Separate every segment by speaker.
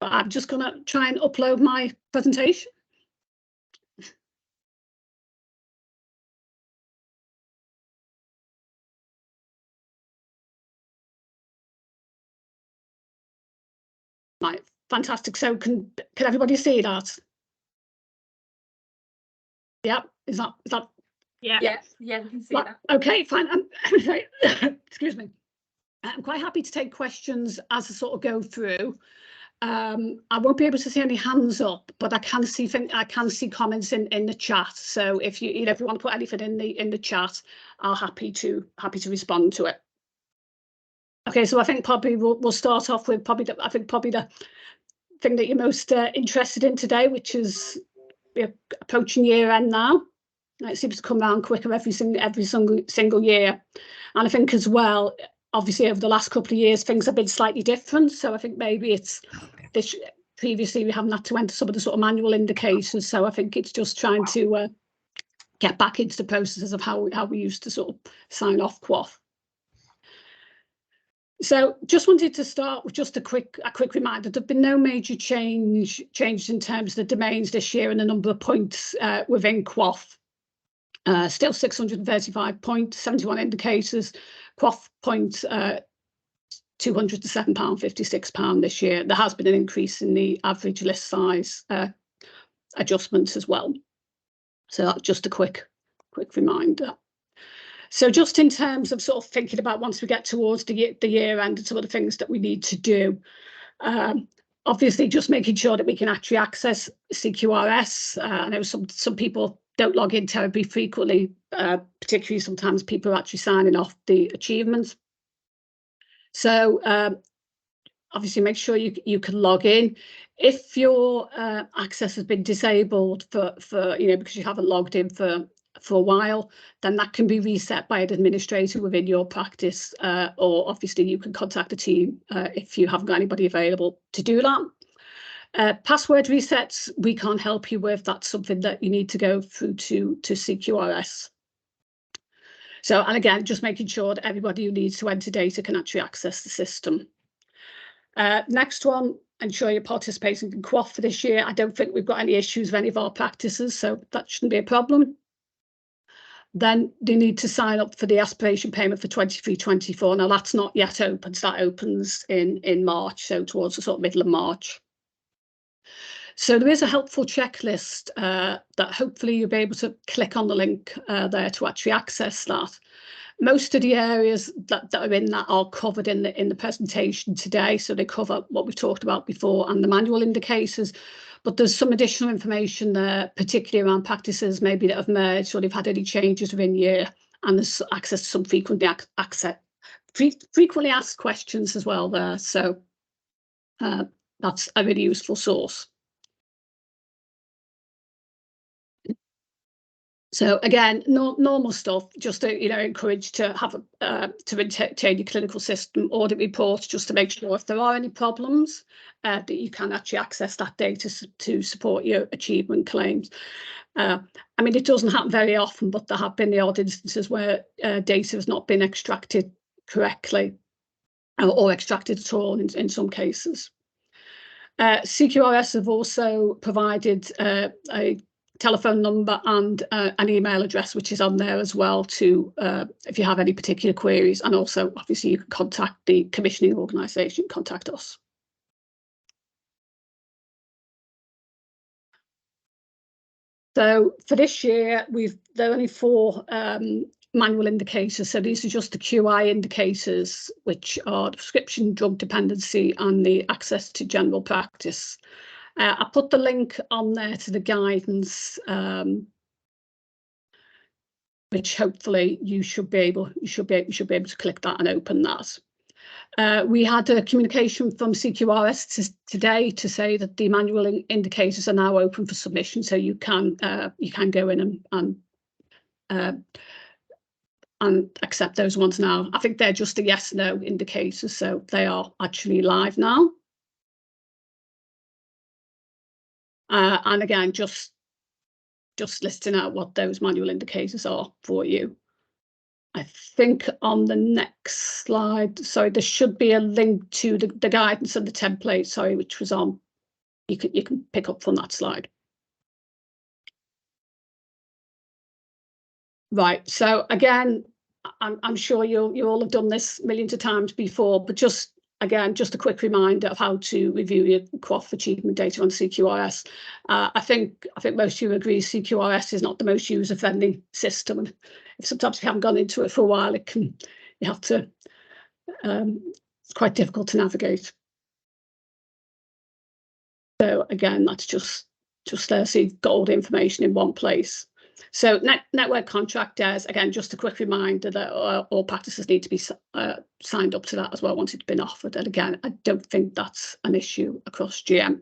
Speaker 1: but I'm just going to try and upload my presentation. Right, fantastic. So can everybody see that? Yeah, is that
Speaker 2: Yeah, we can see that.
Speaker 1: Okay, fine. Excuse me. I'm quite happy to take questions as I sort of go through. I won't be able to see any hands up, but I can see comments in the chat. So if you if you want to put anything in the chat, I'll happy to respond to it. Okay, so I think probably we'll start off with probably the thing that you're most interested in today, which is we're approaching year end now. It seems to come around quicker every single year, and I think as well, obviously over the last couple of years things have been slightly different. So I think maybe it's this. Previously we haven't had to enter some of the sort of manual indicators, so I think it's just trying to get back into the processes of how we used to sort of sign off QOF. So just wanted to start with just a quick reminder. There've been no major changes in terms of the domains this year and the number of points within QOF. Still 635 points, 71 indicators. QOF points £200 to £7.56 this year. There has been an increase in the average list size adjustments as well. So that's just a quick reminder. So just in terms of sort of thinking about once we get towards the year end and some of the things that we need to do, obviously just making sure that we can actually access CQRS. I know some people don't log in terribly frequently, particularly sometimes people are actually signing off the achievements. So obviously make sure you can log in. If your access has been disabled for because you haven't logged in for a while, then that can be reset by an administrator within your practice, or obviously you can contact the team if you haven't got anybody available to do that. Password resets we can't help you with. That's something that you need to go through to CQRS. So, and again, just making sure that everybody who needs to enter data can actually access the system. Next one, ensure you're participating in QOF for this year. I don't think we've got any issues with any of our practices, so that shouldn't be a problem. Then they need to sign up for the aspiration payment for 23-24. Now that's not yet open, so that opens in March, so towards the sort of middle of March. So there is a helpful checklist that hopefully you'll be able to click on the link there to actually access that. Most of the areas that are in that are covered in the presentation today. So they cover what we've talked about before and the manual indicators. But there's some additional information there, particularly around practices maybe that have merged or they've had any changes within year, and there's access to some frequently asked questions as well there. So that's a really useful source. So again, normal stuff, just to encourage to have to maintain your clinical system audit reports, just to make sure if there are any problems that you can actually access that data to support your achievement claims. I mean, it doesn't happen very often, but there have been the odd instances where data has not been extracted correctly or extracted at all in some cases. CQRS have also provided a telephone number and an email address, which is on there as well, to if you have any particular queries, and also obviously you can contact the commissioning organisation, contact us. So for this year, there are only 4 manual indicators. So these are just the QI indicators, which are the prescription drug dependency and the access to general practice. I put the link on there to the guidance, which hopefully you should be able to click that and open that. We had a communication from CQRS today to say that the manual indicators are now open for submission, so you can go in and accept those ones now. I think they're just a yes/no indicators, so they are actually live now. And again, just listing out what those manual indicators are for you. I think on the next slide, sorry, there should be a link to the guidance and the template, sorry, which was on you can pick up from that slide. Right, so again, I'm sure you all have done this millions of times before, but just a quick reminder of how to review your QOF achievement data on CQRS. I think most of you agree CQRS is not the most user-friendly system, and sometimes if you haven't gone into it for a while, it's quite difficult to navigate. So again, that's just there, so you've got all the information in one place. So network contractors, again, just a quick reminder that all practices need to be signed up to that as well once it's been offered. And again, I don't think that's an issue across GM.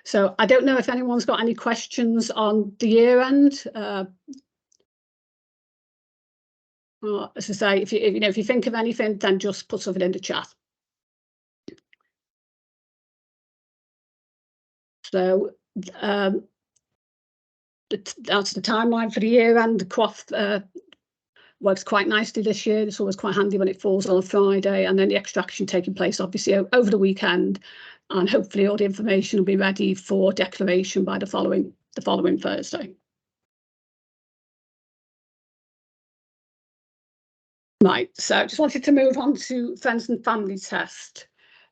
Speaker 1: So I don't know if anyone's got any questions on the year end. Or, as I say, if you think of anything, then just put something in the chat. So that's the timeline for the year end. The QOF works quite nicely this year. It's always quite handy when it falls on a Friday, and then the extraction taking place obviously over the weekend, and hopefully all the information will be ready for declaration by the following Thursday. Right, so I just wanted to move on to friends and family test.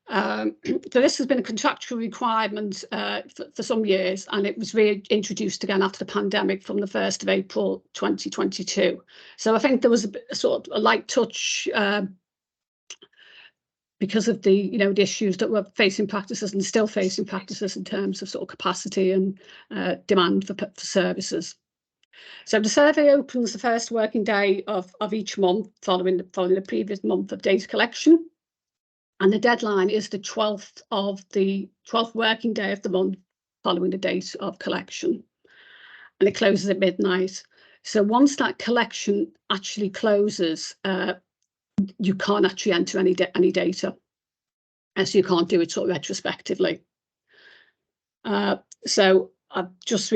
Speaker 1: So this has been a contractual requirement for some years, and it was reintroduced again after the pandemic from the 1st of April 2022. So I think there was a sort of a light touch because of the the issues that were facing practices and still facing practices in terms of sort of capacity and demand for services. So the survey opens the first working day of each month following the previous month of data collection. And the deadline is the 12th working day of the month following the date of collection. And it closes at midnight. So once that collection actually closes, you can't actually enter any data. And so you can't do it sort of retrospectively. So I've just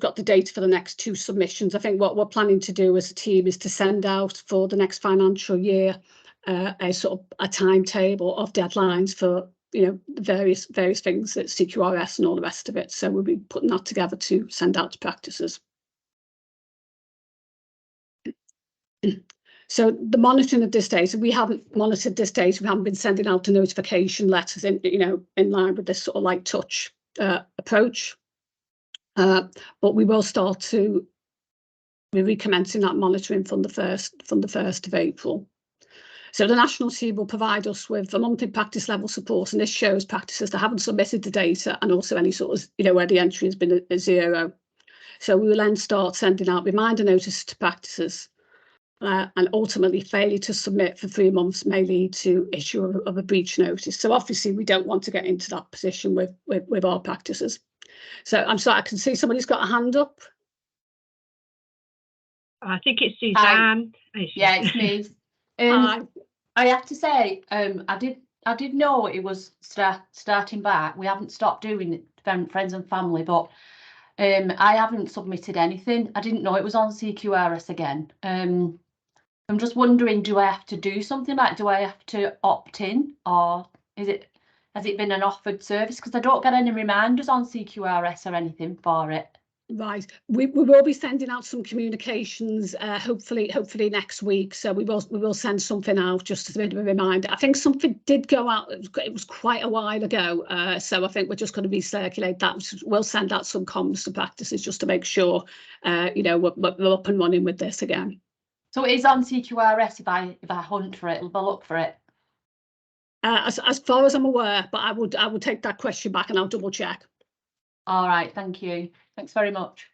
Speaker 1: got the data for the next 2 submissions. I think what we're planning to do as a team is to send out for the next financial year a sort of a timetable of deadlines for various things at CQRS and all the rest of it. So we'll be putting that together to send out to practices. So the monitoring of this data, we haven't monitored this data. We haven't been sending out the notification letters in line with this sort of light touch approach. But we will start to be recommencing that monitoring from the 1st of April. So the national team will provide us with a monthly practice level support, and this shows practices that haven't submitted the data and also any sort of, where the entry has been a 0. So we will then start sending out reminder notices to practices, and ultimately failure to submit for 3 months may lead to issue of a breach notice. So obviously we don't want to get into that position with our practices. So I'm sorry, I can see somebody's got a hand up.
Speaker 2: I think it's Suzanne.
Speaker 3: Yeah, it's me. I have to say, I did know it was starting back. We haven't stopped doing it, friends and family, but I haven't submitted anything. I didn't know it was on CQRS again. I'm just wondering, do I have to do something like? Do I have to opt in, or has it been an offered service? Because I don't get any reminders on CQRS or anything for it.
Speaker 1: Right, we will be sending out some communications hopefully next week. So we will send something out just as a bit of a reminder. I think something did go out. It was quite a while ago, so I think we're just going to recirculate that. We'll send out some comms to practices just to make sure we're up and running with this again.
Speaker 3: So it is on CQRS if I hunt for it, if I look for it.
Speaker 1: As far as I'm aware, but I would take that question back and I'll double check.
Speaker 3: All right, thank you. Thanks very much.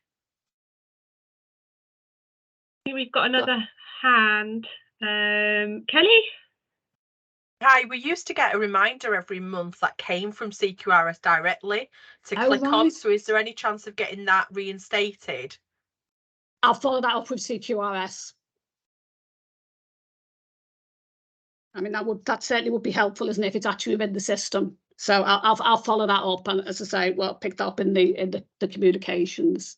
Speaker 2: We've got another hand. Kelly?
Speaker 4: Hi, we used to get a reminder every month that came from CQRS directly to click on. So is there any chance of getting that reinstated?
Speaker 1: I'll follow that up with CQRS. I mean, that certainly would be helpful, isn't it, if it's actually within the system? So I'll follow that up, and as I say, well, pick that up in the communications.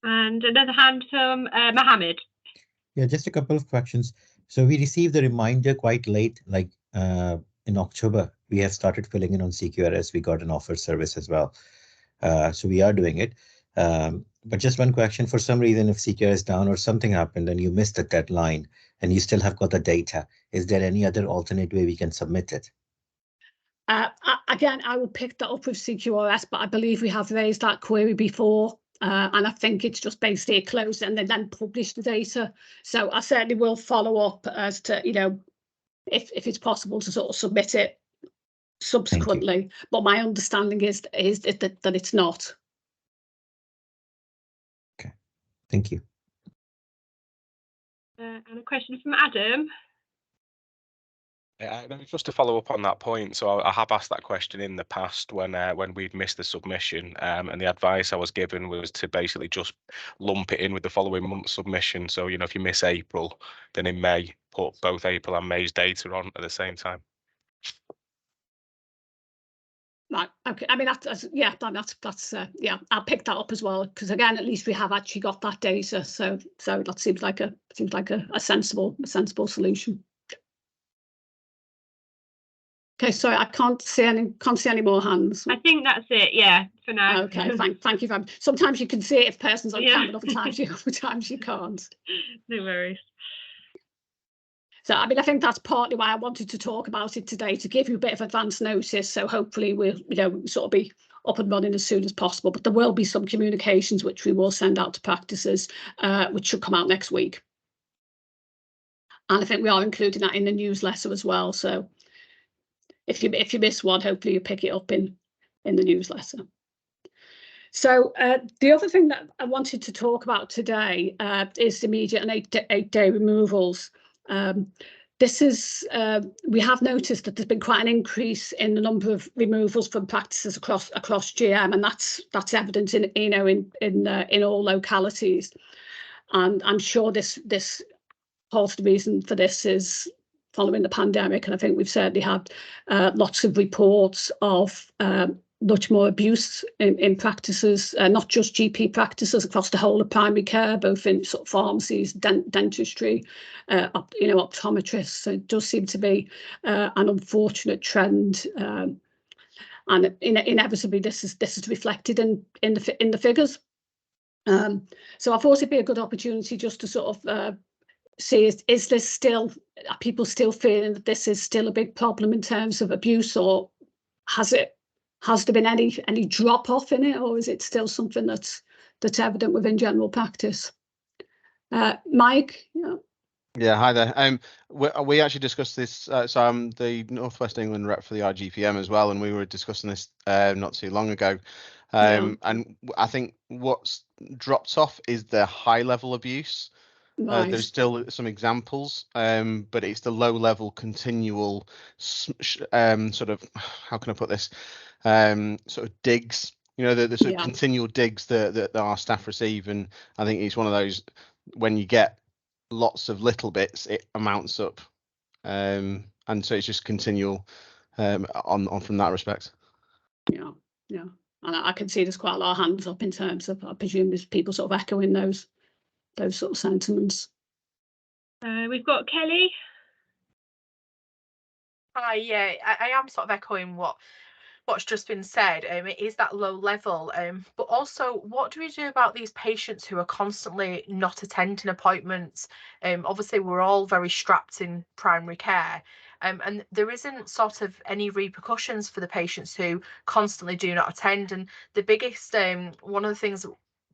Speaker 2: And another hand from Mohammed.
Speaker 5: Yeah, just a couple of questions. So we received the reminder quite late, like in October, we have started filling in on CQRS. We got an offer service as well. So we are doing it. But just one question, for some reason, if CQRS is down or something happened and you missed the deadline and you still have got the data, is there any other alternate way we can submit it?
Speaker 1: Again, I will pick that up with CQRS, but I believe we have raised that query before. And I think it's just basically closed and then publish the data. So I certainly will follow up as to, you know, if it's possible to sort of submit it subsequently. But my understanding is that it's not.
Speaker 5: Okay, thank you.
Speaker 2: And a question from Adam.
Speaker 6: Just to follow up on that point, so I have asked that question in the past when we'd missed the submission, and the advice I was given was to basically just lump it in with the following month's submission. So, you know, if you miss April, then in May, put both April and May's data on at the same time.
Speaker 1: Right. Okay. I mean, that's yeah. I'll pick that up as well, because again, at least we have actually got that data. So that seems like a sensible solution. Okay, sorry, I can't see any more hands.
Speaker 2: I think that's it. Yeah, for now.
Speaker 1: Okay, thank you very much. Sometimes you can see it if person's on camera, other times you can't.
Speaker 2: No worries.
Speaker 1: So I mean, I think that's partly why I wanted to talk about it today, to give you a bit of advance notice. So hopefully we'll, you know, sort of be up and running as soon as possible. But there will be some communications which we will send out to practices, which should come out next week. And I think we are including that in the newsletter as well. So if you miss one, hopefully you pick it up in the newsletter. So the other thing that I wanted to talk about today is the immediate and eight-day removals. This is we have noticed that there's been quite an increase in the number of removals from practices across GM, and that's evident in all localities. And I'm sure this part of the reason for this is following the pandemic, and I think we've certainly had lots of reports of much more abuse in practices, not just GP practices, across the whole of primary care, both in sort of pharmacies, dentistry, optometrists. So it does seem to be an unfortunate trend, and inevitably this is reflected in the figures. So I thought it'd be a good opportunity just to sort of see, is this still, are people still feeling that this is still a big problem in terms of abuse, or has there been any drop off in it, or is it still something that's evident within general practice? Mike?
Speaker 7: Yeah, hi there. We actually discussed this. So I'm the North West England rep for the RGPM as well, and we were discussing this not too long ago. And I think what's dropped off is the high level abuse. Right. There's still some examples, but it's the low level continual sort of, how can I put this, sort of digs, you know, the sort of continual digs that our staff receive. And I think it's one of those, when you get lots of little bits, it amounts up, and so it's just continual on from that respect. Yeah, and I can see there's quite a lot of hands up in terms of, I presume there's people sort of echoing those sort of sentiments.
Speaker 2: We've got Kelly.
Speaker 4: Hi, yeah, I am sort of echoing what's just been said. It is that low level, but also, what do we do about these patients who are constantly not attending appointments? Obviously we're all very strapped in primary care, and there isn't sort of any repercussions for the patients who constantly do not attend. And the biggest one of the things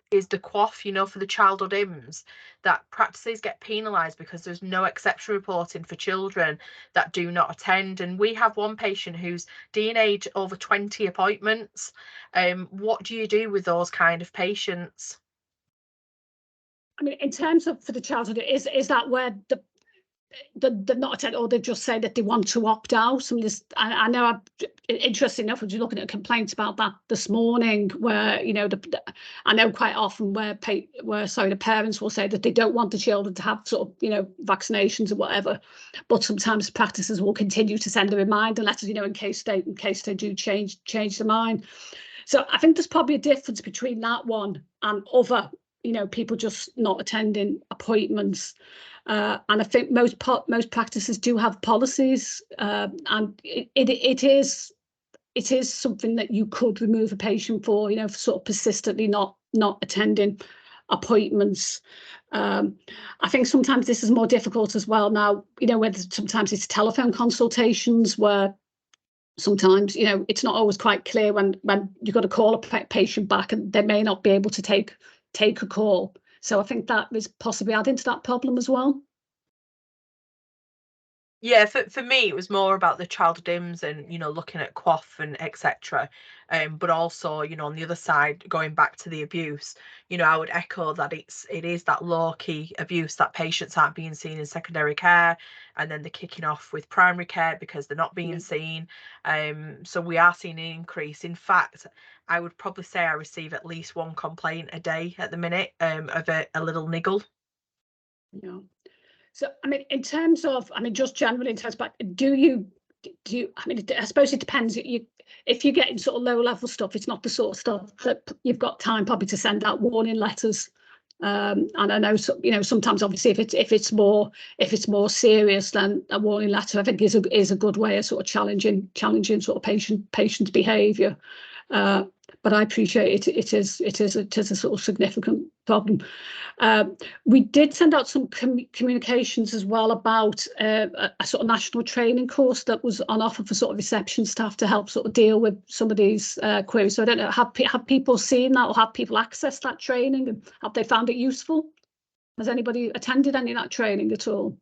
Speaker 4: is the QOF, you know, for the childhood IMS, that practices get penalised because there's no exception reporting for children that do not attend. And we have one patient who's DNA'd over 20 appointments. What do you do with those kind of patients?
Speaker 1: I mean, in terms of for the childhood, is that where the not attend, or they've just said that they want to opt out? I know, interesting enough, I was looking at complaints about that this morning, where, you know, I know quite often where the parents will say that they don't want the children to have sort of, you know, vaccinations or whatever, but sometimes practices will continue to send a reminder letters, you know, in case they do change their mind. So I think there's probably a difference between that one and other you know, people just not attending appointments. And I think most practices do have policies, and it is something that you could remove a patient for, you know, for sort of persistently not attending appointments. I think sometimes this is more difficult as well now, you know, whether sometimes it's telephone consultations where sometimes, you know, it's not always quite clear when you've got to call a patient back and they may not be able to take a call. So I think that is possibly adding to that problem as well.
Speaker 4: Yeah, for me, it was more about the child DIMS and, you know, looking at QoF and etc. But also, you know, on the other side, going back to the abuse, you know, I would echo that it is that low key abuse that patients aren't being seen in secondary care, and then they're kicking off with primary care because they're not being seen. So we are seeing an increase. In fact, I would probably say I receive at least one complaint a day at the minute, of a little niggle.
Speaker 1: Yeah. So, I mean, in terms of, I mean, just generally in terms of, do you, I mean, I suppose it depends. If you're getting sort of low level stuff, it's not the sort of stuff that you've got time probably to send out warning letters. And I know, you know, sometimes obviously if it's more serious, then a warning letter I think is a good way of sort of challenging sort of patient behaviour. But I appreciate it is a sort of significant problem. We did send out some communications as well about a sort of national training course that was on offer for sort of reception staff to help sort of deal with some of these queries. So I don't know, have people seen that or have people accessed that training, and have they found it useful? Has anybody attended any of that training at all?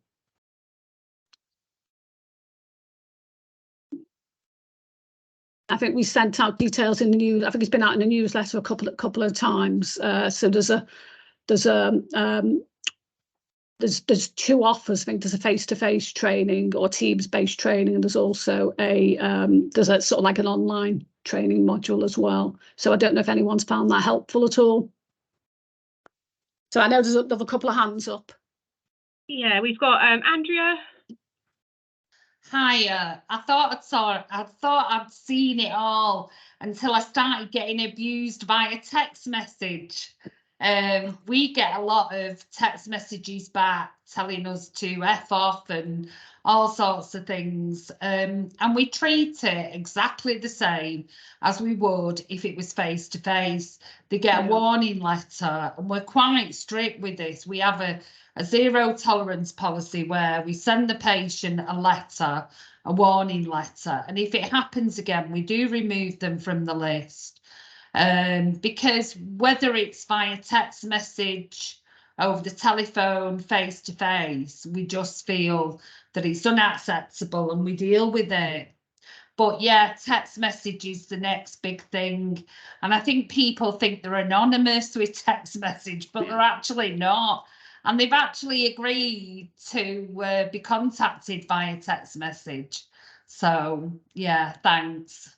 Speaker 1: I think we sent out details in the news. I think it's been out in the newsletter a couple of times. So there's two offers. I think there's a face-to-face training or Teams-based training, and there's also there's a sort of like an online training module as well. So I don't know if anyone's found that helpful at all. So I know there's a couple of hands up.
Speaker 2: Yeah, we've got Andrea.
Speaker 8: Hiya. I thought I'd seen it all until I started getting abused via text message. We get a lot of text messages back telling us to F off and all sorts of things. And we treat it exactly the same as we would if it was face to face. They get a warning letter, and we're quite strict with this. We have a zero tolerance policy where we send the patient a letter, a warning letter, and if it happens again, we do remove them from the list. Because whether it's via text message, over the telephone, face to face, we just feel that it's unacceptable and we deal with it. But yeah, text message is the next big thing. And I think people think they're anonymous with text message, but they're actually not. And they've actually agreed to be contacted via text message. So yeah, thanks.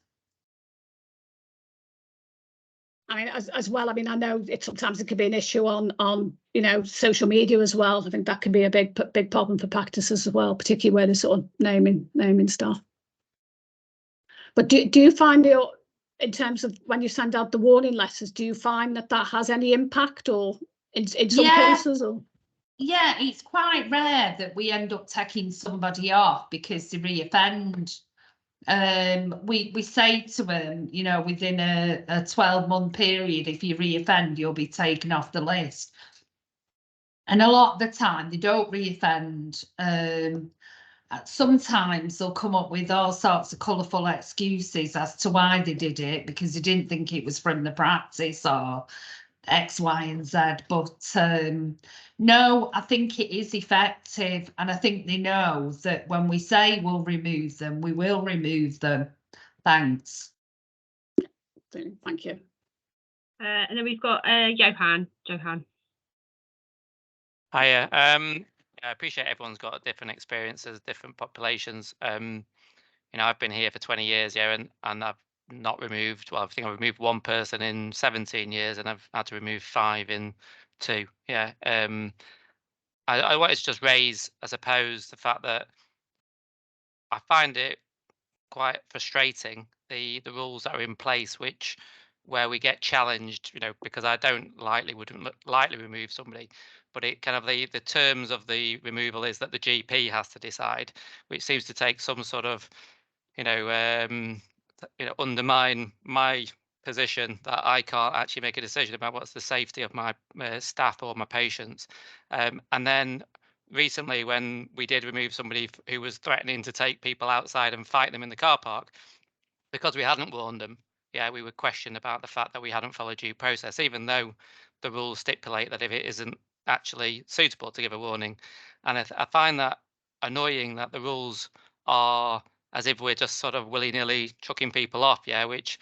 Speaker 1: I mean, as well, I mean, I know sometimes it could be an issue on you know, social media as well. I think that can be a big problem for practices as well, particularly where they're sort of naming stuff. But do you find in terms of when you send out the warning letters, do you find that has any impact, or in some cases? Or
Speaker 8: yeah, it's quite rare that we end up taking somebody off because they reoffend. We say to them, you know, within a 12-month period, if you reoffend, you'll be taken off the list. And a lot of the time they don't reoffend. Sometimes they'll come up with all sorts of colourful excuses as to why they did it, because they didn't think it was from the practice or X, Y, and Z. But no, I think it is effective, and I think they know that when we say we'll remove them, we will remove them. Thanks.
Speaker 1: Thank you.
Speaker 2: And then we've got Johan.
Speaker 9: Hiya. I appreciate everyone's got different experiences, different populations. You know, I've been here for 20 years, yeah, and I've not removed, well, I think I've removed one person in 17 years, and I've had to remove 5 in 2. Yeah. I wanted to just raise, I suppose, the fact that I find it quite frustrating, the rules that are in place, which where we get challenged, because I wouldn't lightly remove somebody, but it kind of the terms of the removal is that the GP has to decide, which seems to take some sort of, undermine my position that I can't actually make a decision about what's the safety of my staff or my patients. And then recently, when we did remove somebody who was threatening to take people outside and fight them in the car park, because we hadn't warned them, we were questioned about the fact that we hadn't followed due process, even though the rules stipulate that if it isn't actually suitable to give a warning. And I find that annoying that the rules are as if we're just sort of willy-nilly chucking people off, which,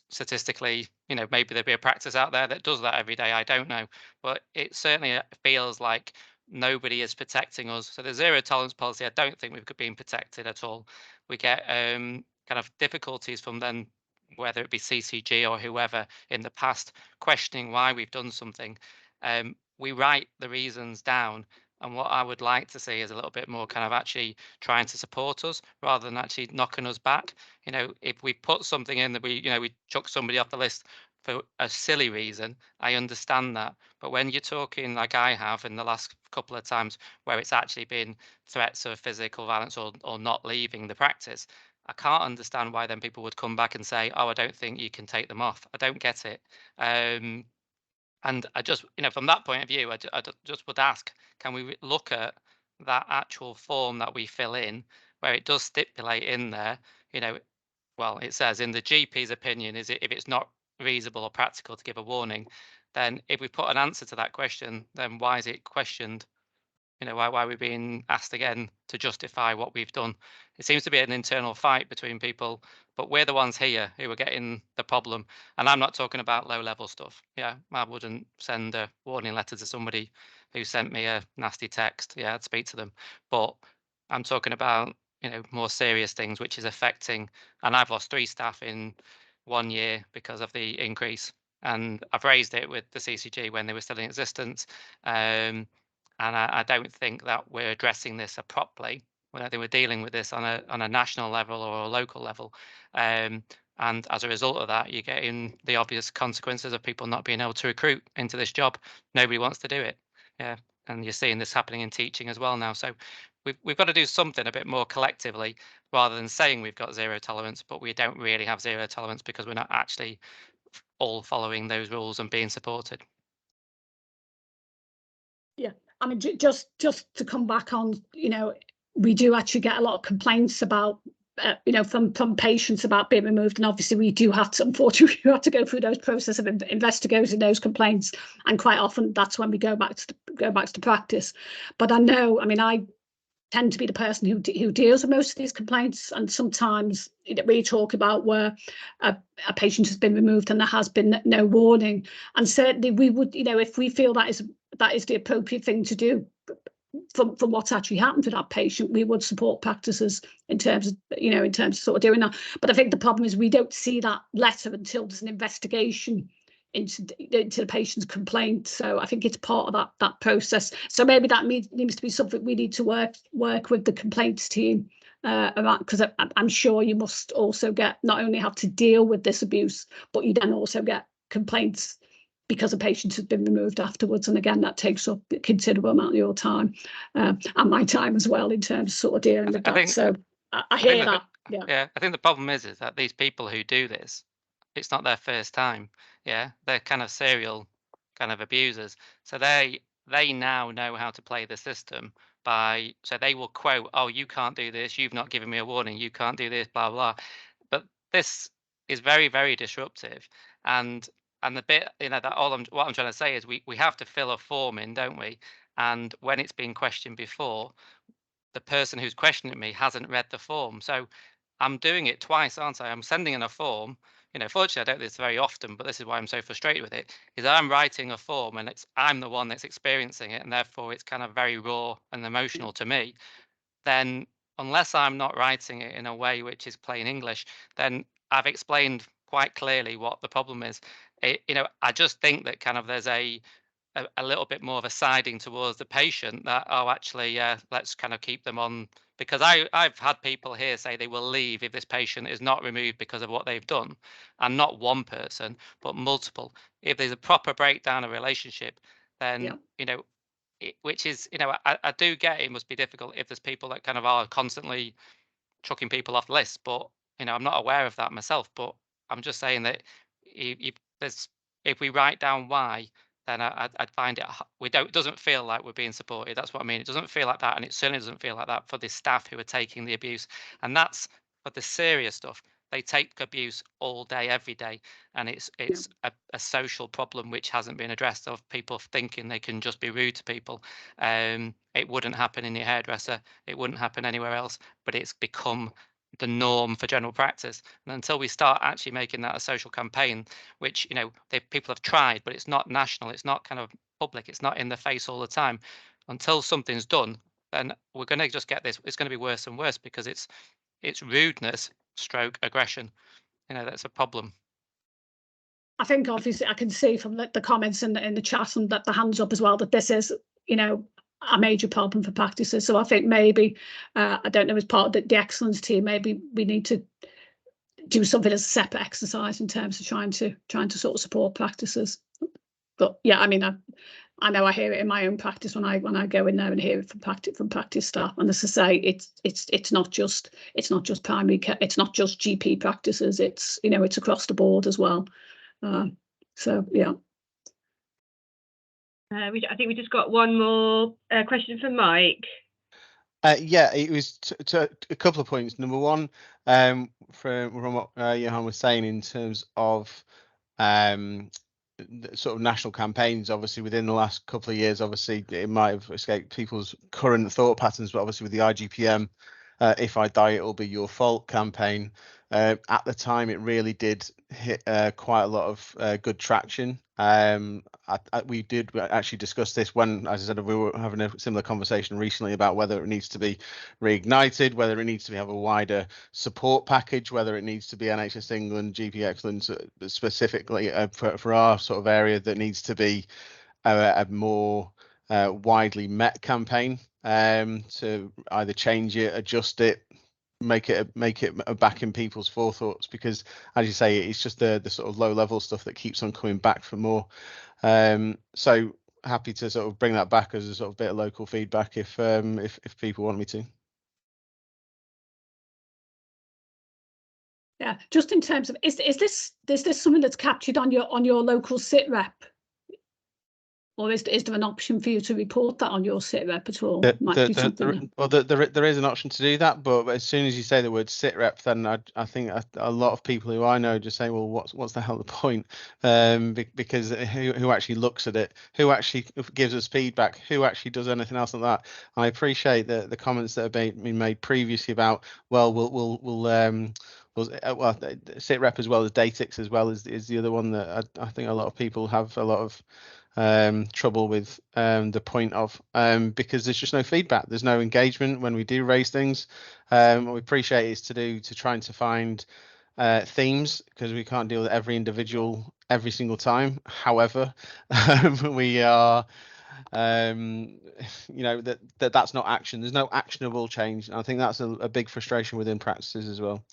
Speaker 9: statistically, maybe there'd be a practice out there that does that every day, I don't know. But it certainly feels like nobody is protecting us. So the zero tolerance policy, I don't think we've been protected at all. We get kind of difficulties from then, whether it be CCG or whoever in the past, questioning why we've done something. We write the reasons down, and what I would like to see is a little bit more kind of actually trying to support us rather than actually knocking us back. If we put something in that we chuck somebody off the list for a silly reason, I understand that. But when you're talking like I have in the last couple of times, where it's actually been threats of physical violence or not leaving the practice, I can't understand why then people would come back and say, oh, I don't think you can take them off. I don't get it. And I just, from that point of view, I just would ask, can we look at that actual form that we fill in, where it does stipulate in there, well, it says in the GP's opinion, if it's not reasonable or practical to give a warning, then if we put an answer to that question, then why is it questioned? Why are we being asked again to justify what we've done? It seems to be an internal fight between people, but we're the ones here who are getting the problem. And I'm not talking about low-level stuff. I wouldn't send a warning letter to somebody who sent me a nasty text. I'd speak to them. But I'm talking about, more serious things, which is affecting, and I've lost 3 staff in 1 year because of the increase. And I've raised it with the CCG when they were still in existence. And I don't think that we're addressing this properly. I think we're dealing with this on a national level or a local level. And as a result of that, you get in the obvious consequences of people not being able to recruit into this job. Nobody wants to do it. And you're seeing this happening in teaching as well now. So we've got to do something a bit more collectively, rather than saying we've got zero tolerance, but we don't really have zero tolerance because we're not actually all following those rules and being supported.
Speaker 1: Yeah, I mean, just to come back on, we do actually get a lot of complaints about, from patients about being removed, and obviously we do have to, unfortunately, we have to go through those process of investigating those complaints, and quite often that's when we go back to practice. But I know, I mean, I tend to be the person who deals with most of these complaints, and sometimes we talk about where a patient has been removed and there has been no warning, and certainly we would, if we feel that is the appropriate thing to do from what's actually happened to that patient, we would support practices in terms of sort of doing that. But I think the problem is we don't see that letter until there's an investigation into the patient's complaint. So I think it's part of that process. So maybe that needs to be something we need to work with the complaints team around, because I'm sure you must also not only have to deal with this abuse, but you then also get complaints because a patient has been removed afterwards. And again, that takes up a considerable amount of your time and my time as well in terms of sort of dealing with that. So I hear that.
Speaker 9: Yeah, I think the problem is that these people who do this, it's not their first time. They're kind of serial kind of abusers. So they now know how to play the system so they will quote, oh, you can't do this, you've not given me a warning, you can't do this, blah, blah. But this is very, very disruptive. And the bit, that what I'm trying to say is we have to fill a form in, don't we? And when it's been questioned before, the person who's questioning me hasn't read the form. So I'm doing it twice, aren't I? I'm sending in a form. Fortunately, I don't do this very often, but this is why I'm so frustrated with it, is I'm writing a form and I'm the one that's experiencing it, and therefore it's kind of very raw and emotional to me. Then unless I'm not writing it in a way which is plain English, then I've explained quite clearly what the problem is. I just think that kind of there's a a little bit more of a siding towards the patient that, oh, actually, yeah, let's kind of keep them on. Because I've had people here say they will leave if this patient is not removed because of what they've done, and not one person, but multiple. If there's a proper breakdown of relationship, then, you know, which is, you know, I do get it must be difficult if there's people that kind of are constantly chucking people off the list, but, you know, I'm not aware of that myself, but I'm just saying that if we write down why, then I'd find it doesn't feel like we're being supported. That's what I mean. It doesn't feel like that, and it certainly doesn't feel like that for the staff who are taking the abuse. And that's for the serious stuff. They take abuse all day, every day, and it's a social problem which hasn't been addressed, of people thinking they can just be rude to people. It wouldn't happen in your hairdresser. It wouldn't happen anywhere else, but it's become the norm for general practice. And until we start actually making that a social campaign, which, you know, people have tried, but it's not national, it's not kind of public, it's not in the face all the time. Until something's done, then we're going to just get this. It's going to be worse and worse, because it's rudeness stroke aggression. You know, that's a problem.
Speaker 1: I think obviously I can see from the comments in the chat and that the hands up as well, that this is, you know, a major problem for practices. So I think maybe, I don't know, as part of the excellence team, maybe we need to do something as a separate exercise in terms of trying to sort of support practices. But yeah, I mean, I know I hear it in my own practice when I go in there and hear it from practice staff. And as I say, it's not just primary care, it's not just GP practices. It's, you know, it's across the board as well. So yeah.
Speaker 2: I think we just got one more question from Mike.
Speaker 7: Yeah, it was a couple of points. Number one, from what Johan was saying in terms of sort of national campaigns, obviously within the last couple of years, obviously it might have escaped people's current thought patterns, but obviously with the IGPM, If I Die It'll Be Your Fault campaign, at the time it really did hit quite a lot of good traction. We did actually discuss this when, as I said, we were having a similar conversation recently about whether it needs to be reignited, whether it needs to have a wider support package, whether it needs to be NHS England, GP Excellence specifically for our sort of area, that needs to be a more widely met campaign to either change it, adjust it, make it back in people's forethoughts, because as you say, it's just the sort of low level stuff that keeps on coming back for more. So happy to sort of bring that back as a sort of bit of local feedback if people want me to.
Speaker 1: Yeah, just in terms of, is this something that's captured on your local sit rep? Or is there an option for you to report that on your sit rep at all?
Speaker 7: There is an option to do that, but as soon as you say the word sit rep, then I think a lot of people who I know just say, well, what's the hell the point? Because who actually looks at it, who actually gives us feedback, who actually does anything else like that? I appreciate the comments that have been made previously about, well, sit rep as well as Datix as well is the other one that I think a lot of people have a lot of trouble with the point of, because there's just no feedback, there's no engagement when we do raise things. What we appreciate is trying to find themes, because we can't deal with every individual every single time. However, we are you know, that's not action. There's no actionable change, and I think that's a big frustration within practices as well.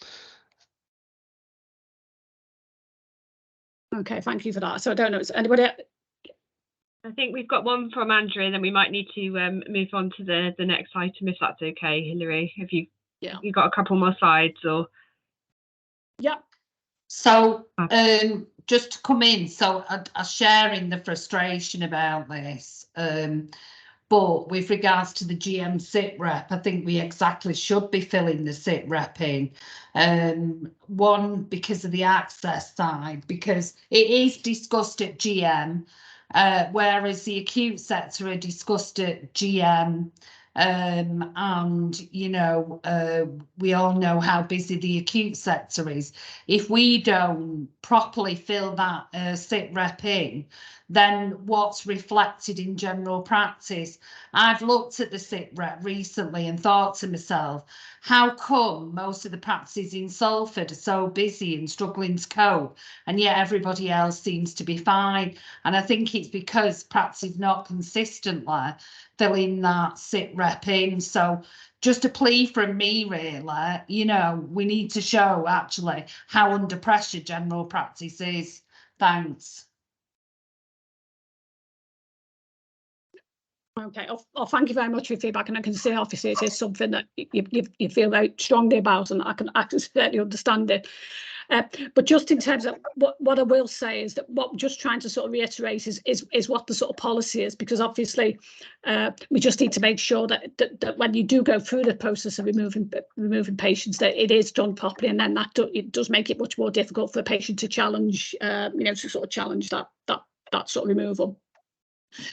Speaker 1: Okay, thank you for that. So I don't know, is anybody?
Speaker 2: I think we've got one from Andrew, and then we might need to move on to the next item, if that's okay, Hilary. Have you got a couple more slides, or?
Speaker 1: Yeah.
Speaker 8: So just to come in, so I'm sharing the frustration about this, but with regards to the GM sit rep, I think we exactly should be filling the sit rep in. One, because of the access side, because it is discussed at GM, whereas the acute sector are discussed at GM, and you know, we all know how busy the acute sector is. If we don't properly fill that sit rep in, than what's reflected in general practice. I've looked at the SITREP recently and thought to myself, how come most of the practices in Salford are so busy and struggling to cope, and yet everybody else seems to be fine? And I think it's because practice is not consistently filling that SITREP in. So just a plea from me, really, you know, we need to show actually how under pressure general practice is. Thanks.
Speaker 1: Okay, well, thank you very much for your feedback, and I can see obviously it is something that you feel very strongly about, and I can certainly understand it. But just in terms of what I will say is that what I'm just trying to sort of reiterate is what the sort of policy is, because obviously we just need to make sure that when you do go through the process of removing patients, that it is done properly, and then it does make it much more difficult for a patient to challenge, you know, to sort of challenge that sort of removal.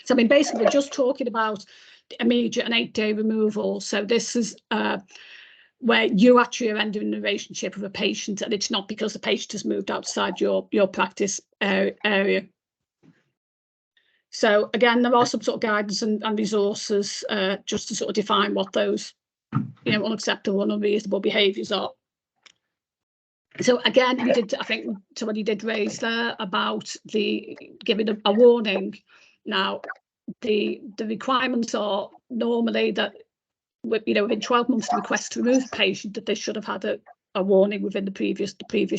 Speaker 1: So I mean, basically, we're just talking about immediate and 8-day removal. So this is where you actually are ending the relationship with a patient, and it's not because the patient has moved outside your practice area. So again, there are some sort of guidance and resources just to sort of define what those, you know, unacceptable and unreasonable behaviours are. So again, we did, I think somebody did raise there about the giving a warning. Now, the requirements are normally that, you know, within 12 months of the request to remove a patient, that they should have had a warning within the previous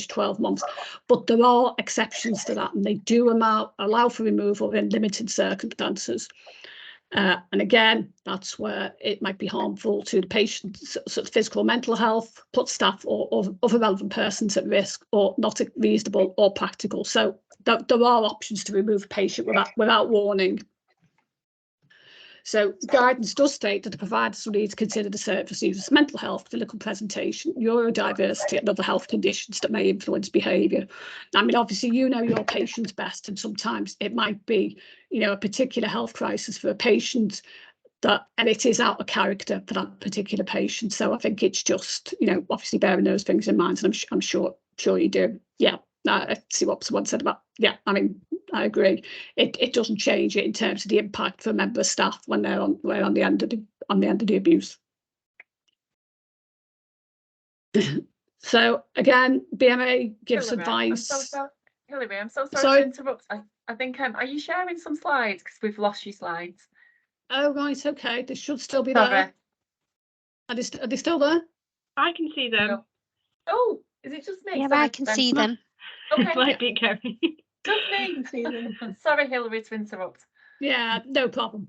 Speaker 1: 12 months. But there are exceptions to that, and they do allow for removal in limited circumstances. And again, that's where it might be harmful to the patient's sort of physical or mental health, put staff or other relevant persons at risk, or not reasonable or practical. So there are options to remove a patient without warning. So guidance does state that the providers will need to consider the service user's mental health, clinical presentation, neurodiversity, and other health conditions that may influence behaviour. I mean, obviously, you know your patients best, and sometimes it might be, you know, a particular health crisis for a patient and it is out of character for that particular patient. So I think it's just, you know, obviously bearing those things in mind, and I'm sure you do. Yeah, I see what someone said about. Yeah, I mean, I agree. It doesn't change it in terms of the impact for member staff when they're on the end of the abuse. So again, BMA gives advice.
Speaker 10: Hilary, I'm so sorry to interrupt. I think are you sharing some slides, because we've lost your slides?
Speaker 1: Oh right, okay. They should still be there. Are they still there?
Speaker 2: I can see them.
Speaker 10: No. Oh, is it just me?
Speaker 11: Yeah, I can see them.
Speaker 10: Okay.
Speaker 2: Might be Kerry.
Speaker 10: Just me. Sorry, Hilary, to interrupt.
Speaker 1: Yeah, no problem.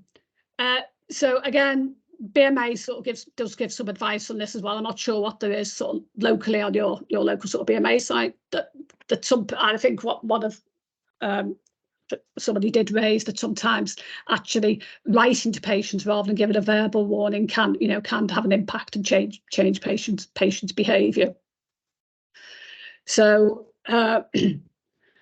Speaker 1: So again, BMA sort of does give some advice on this as well. I'm not sure what there is sort of locally on your local sort of BMA site that some. I think one of somebody did raise that sometimes actually writing to patients rather than giving a verbal warning can have an impact and change patients' behaviour. So.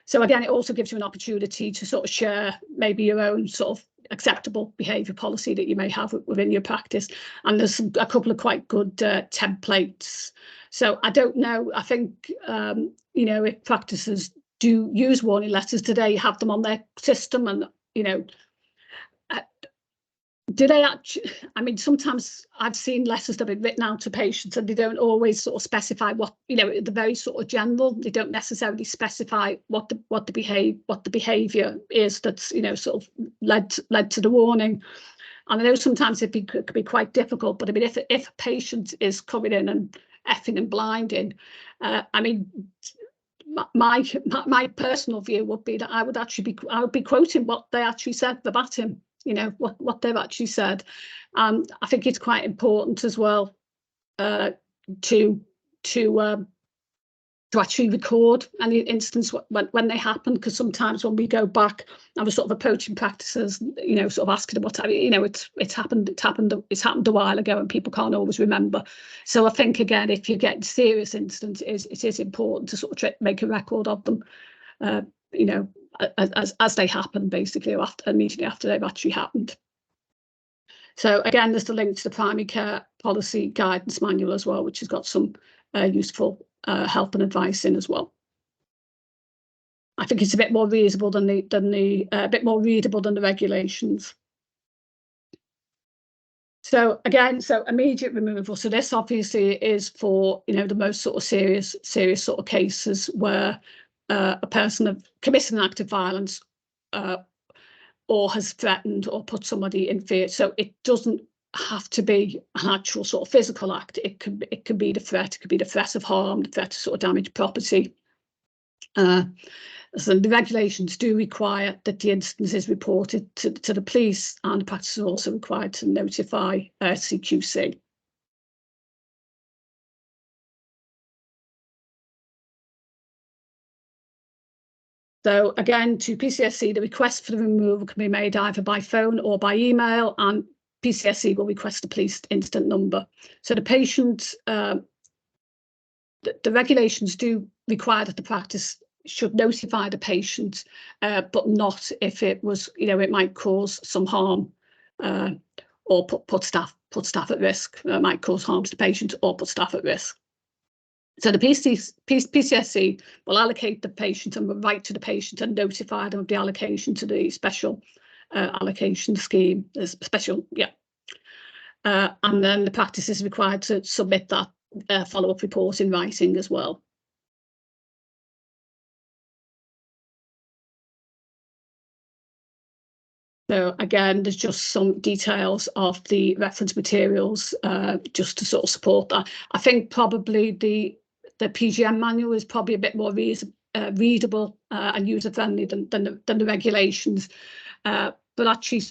Speaker 1: So again, it also gives you an opportunity to sort of share maybe your own sort of acceptable behaviour policy that you may have within your practice. And there's a couple of quite good templates. So I don't know, I think, you know, if practices do use warning letters, do they have them on their system? And, you know, do they actually, I mean, sometimes I've seen letters that have been written out to patients and they don't always sort of specify what, you know, the very sort of general, they don't necessarily specify what the behaviour is that's, you know, sort of led to the warning. And I know sometimes it could be quite difficult, but I mean, if a patient is coming in and effing and blinding, I mean, my personal view would be that I would be quoting what they actually said verbatim. You know, what they've actually said. I think it's quite important as well to actually record any instance when they happen, because sometimes when we go back, I was sort of approaching practices, you know, sort of asking them what, you know, it's happened a while ago and people can't always remember. So I think again, if you get serious instances, it is important to sort of make a record of them, you know, as they happen, basically, or immediately after they've actually happened. So again, there's the link to the primary care policy guidance manual as well, which has got some useful help and advice in as well. I think it's a bit more reasonable than the bit more readable than the regulations. So again, so immediate removal. So this obviously is for, you know, the most sort of serious sort of cases where a person have committed an act of violence or has threatened or put somebody in fear. So it doesn't have to be an actual sort of physical act. It could be the threat. It could be the threat of harm, the threat to sort of damage property. So the regulations do require that the instance is reported to the police, and the practice is also required to notify CQC. So again, to PCSE, the request for the removal can be made either by phone or by email, and PCSE will request the police incident number. So the patient, the regulations do require that the practice should notify the patient, but not if it was, you know, it might cause some harm or put staff at risk. It might cause harm to the patient or put staff at risk. So the PCSE will allocate the patient and will write to the patient and notify them of the allocation to the special allocation scheme. Special, yeah. And then the practice is required to submit that follow-up report in writing as well. So again, there's just some details of the reference materials just to sort of support that. I think probably the PGM manual is probably a bit more readable and user-friendly than the regulations. But actually,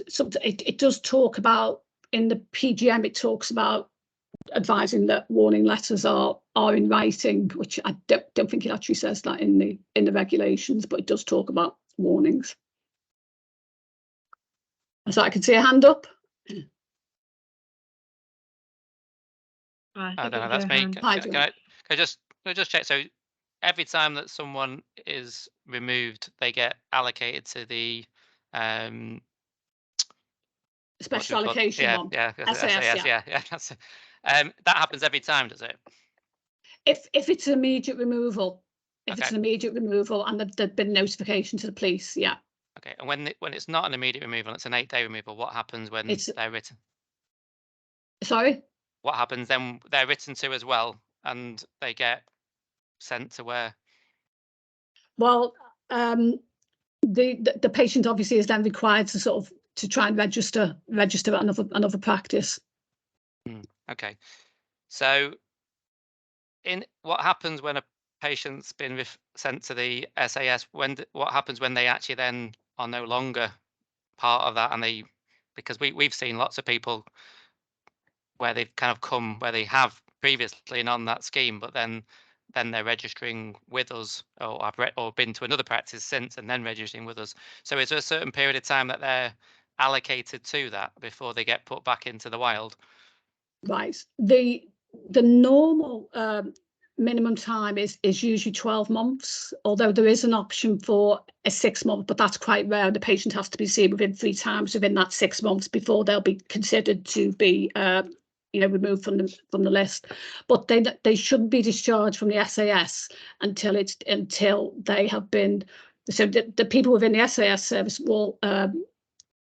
Speaker 1: it does talk about, in the PGM, it talks about advising that warning letters are in writing, which I don't think it actually says that in the regulations, but it does talk about warnings. So I can see a hand up.
Speaker 9: I don't know, that's me. Can I just check? So every time that someone is removed, they get allocated to the
Speaker 1: special allocation one.
Speaker 9: Yeah. That's that happens every time, does it?
Speaker 1: If it's an immediate removal, it's an immediate removal and there'd been notification to the police, yeah.
Speaker 9: Okay, and when it's not an immediate removal, it's an 8-day removal, what happens when they're written?
Speaker 1: Sorry?
Speaker 9: What happens then? They're written to as well, and they get sent to where?
Speaker 1: Well, the patient obviously is then required to sort of to try and register at another practice.
Speaker 9: Okay, so in what happens when a patient's been sent to the SAS? What happens when they actually then are no longer part of that, and because we've seen lots of people where they've kind of come where they have previously been on that scheme, but then they're registering with us, or or been to another practice since and then registering with us. So is there a certain period of time that they're allocated to that before they get put back into the wild?
Speaker 1: Right. The normal minimum time is usually 12 months, although there is an option for a 6 month, but that's quite rare. The patient has to be seen within 3 times within that 6 months before they'll be considered to be removed from the list. But they shouldn't be discharged from the SAS until they have been. So the people within the SAS service will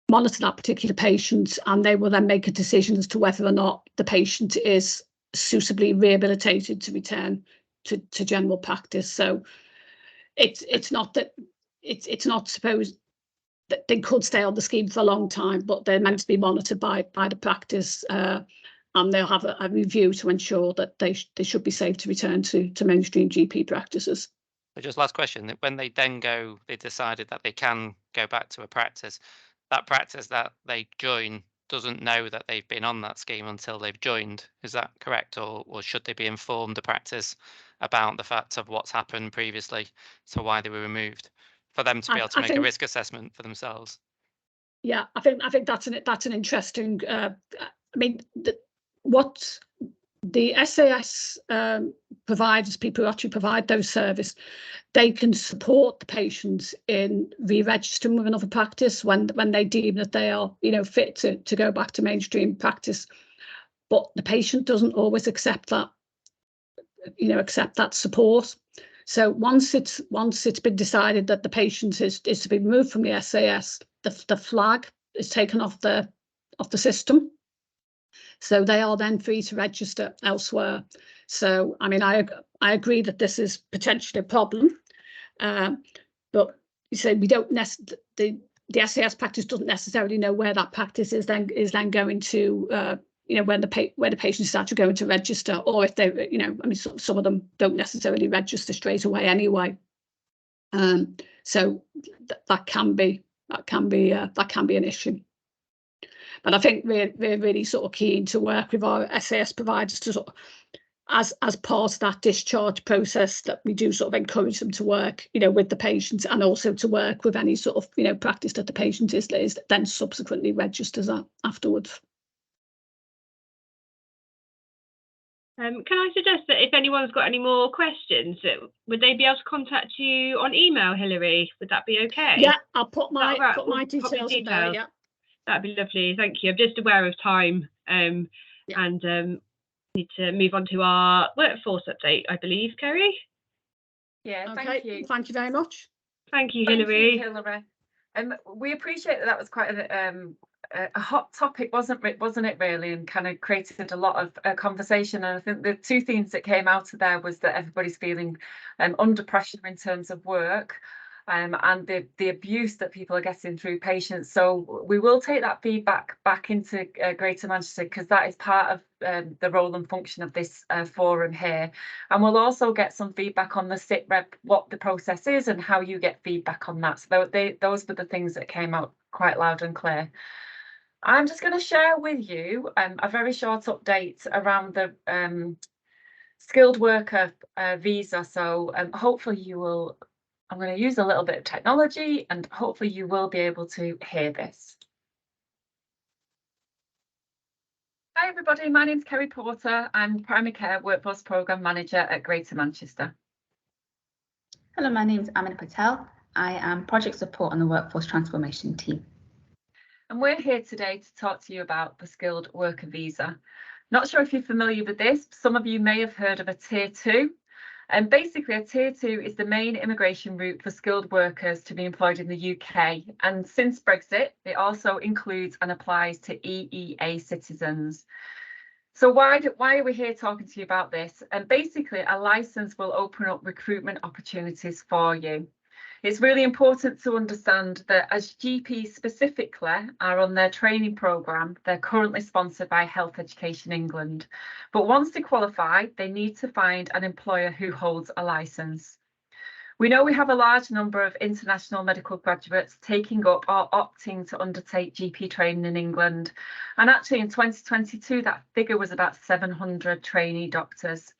Speaker 1: monitor that particular patient, and they will then make a decision as to whether or not the patient is suitably rehabilitated to return to general practice. So it's not that it's not supposed that they could stay on the scheme for a long time, but they're meant to be monitored by the practice, and they'll have a review to ensure that they should be safe to return to mainstream GP practices.
Speaker 9: So just last question, when they decided that they can go back to a practice, that practice that they join doesn't know that they've been on that scheme until they've joined. Is that correct? Or should they be informed, the practice, about the fact of what's happened previously, so why they were removed, for them to be able to make a risk assessment for themselves?
Speaker 1: Yeah, I think that's an interesting. I mean, what the SAS providers, people who actually provide those services, they can support the patients in re-registering with another practice when they deem that they are, fit to go back to mainstream practice. But the patient doesn't always accept that, accept that support. So once it's been decided that the patient is to be removed from the SAS, the flag is taken off the system. So they are then free to register elsewhere. So I mean, I agree that this is potentially a problem, but you say we don't the SAS practice doesn't necessarily know where that practice is then going to where the patient is actually going to register, or if they I mean some of them don't necessarily register straight away anyway. So that can be an issue. But I think we're really sort of keen to work with our SAS providers to sort of, as part of that discharge process, that we do sort of encourage them to work, with the patient, and also to work with any sort of, practice that the patient is then subsequently registers afterwards.
Speaker 2: Can I suggest that if anyone's got any more questions, would they be able to contact you on email, Hilary? Would that be okay?
Speaker 1: Yeah, I'll put my details in there. Yeah,
Speaker 2: that'd be lovely. Thank you. I'm just aware of time, and need to move on to our workforce update, I believe, Kerry.
Speaker 10: Yeah,
Speaker 1: okay.
Speaker 10: Thank you.
Speaker 1: Thank you very much.
Speaker 2: Thank you, Hilary.
Speaker 10: Thank you, Hilary. We appreciate that was quite a hot topic, wasn't it really, and kind of created a lot of conversation. And I think the two themes that came out of there was that everybody's feeling under pressure in terms of work, and the abuse that people are getting through patients. So we will take that feedback back into Greater Manchester, because that is part of the role and function of this forum here. And we'll also get some feedback on the SITREP, what the process is and how you get feedback on that. So those were the things that came out quite loud and clear. I'm just going to share with you a very short update around the skilled worker visa. So hopefully you will, I'm going to use a little bit of technology, and hopefully you will be able to hear this. Hi everybody, my name's Kerry Porter. I'm Primary Care Workforce Programme Manager at Greater Manchester.
Speaker 11: Hello, my name's Amina Patel. I am Project Support on the Workforce Transformation team.
Speaker 10: And we're here today to talk to you about the skilled worker visa. Not sure if you're familiar with this, some of you may have heard of a Tier 2. And basically a Tier 2 is the main immigration route for skilled workers to be employed in the UK. And since Brexit, it also includes and applies to EEA citizens. So why are we here talking to you about this? And basically a licence will open up recruitment opportunities for you. It's really important to understand that as GPs specifically are on their training programme, they're currently sponsored by Health Education England. But once they qualify, they need to find an employer who holds a licence. We know we have a large number of international medical graduates taking up or opting to undertake GP training in England. And actually in 2022, that figure was about 700 trainee doctors.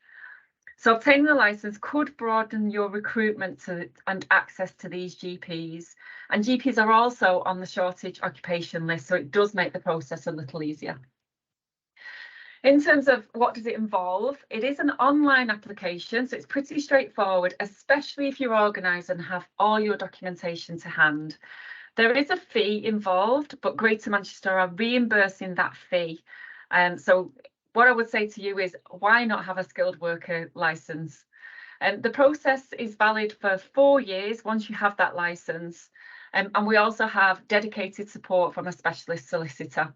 Speaker 10: So obtaining a licence could broaden your recruitment and access to these GPs. And GPs are also on the shortage occupation list, so it does make the process a little easier. In terms of what does it involve, it is an online application, so it's pretty straightforward, especially if you're organised and have all your documentation to hand. There is a fee involved, but Greater Manchester are reimbursing that fee. So what I would say to you is, why not have a skilled worker licence? The process is valid for 4 years once you have that licence. And we also have dedicated support from a specialist solicitor.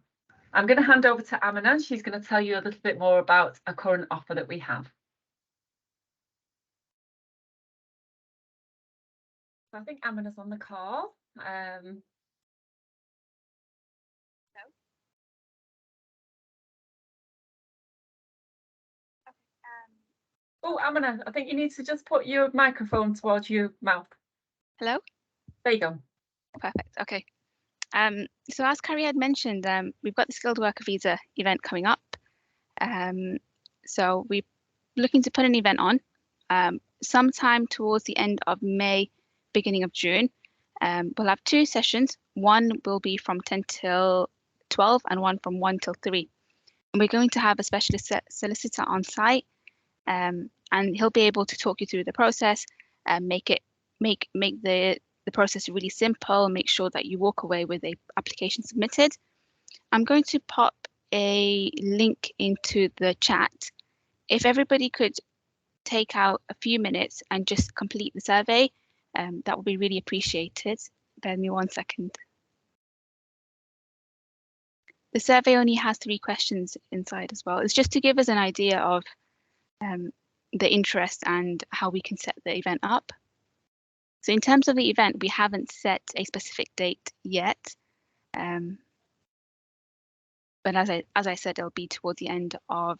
Speaker 10: I'm going to hand over to Amina. She's going to tell you a little bit more about a current offer that we have. I think Amina's on the call. Oh, Amina, I think you need to just put your microphone towards your mouth.
Speaker 12: Hello?
Speaker 10: There you go.
Speaker 12: Perfect. Okay. So as Carrie had mentioned, we've got the skilled worker visa event coming up. So we're looking to put an event on sometime towards the end of May, beginning of June. We'll have 2 sessions. One will be from 10 till 12 and one from 1 till 3. And we're going to have a specialist solicitor on site. And he'll be able to talk you through the process and make the process really simple, make sure that you walk away with a application submitted. I'm going to pop a link into the chat. If everybody could take out a few minutes and just complete the survey, that would be really appreciated. Bear with me 1 second. The survey only has 3 questions inside as well. It's just to give us an idea of the interest and how we can set the event up. So in terms of the event, we haven't set a specific date yet. But as I said, it'll be towards the end of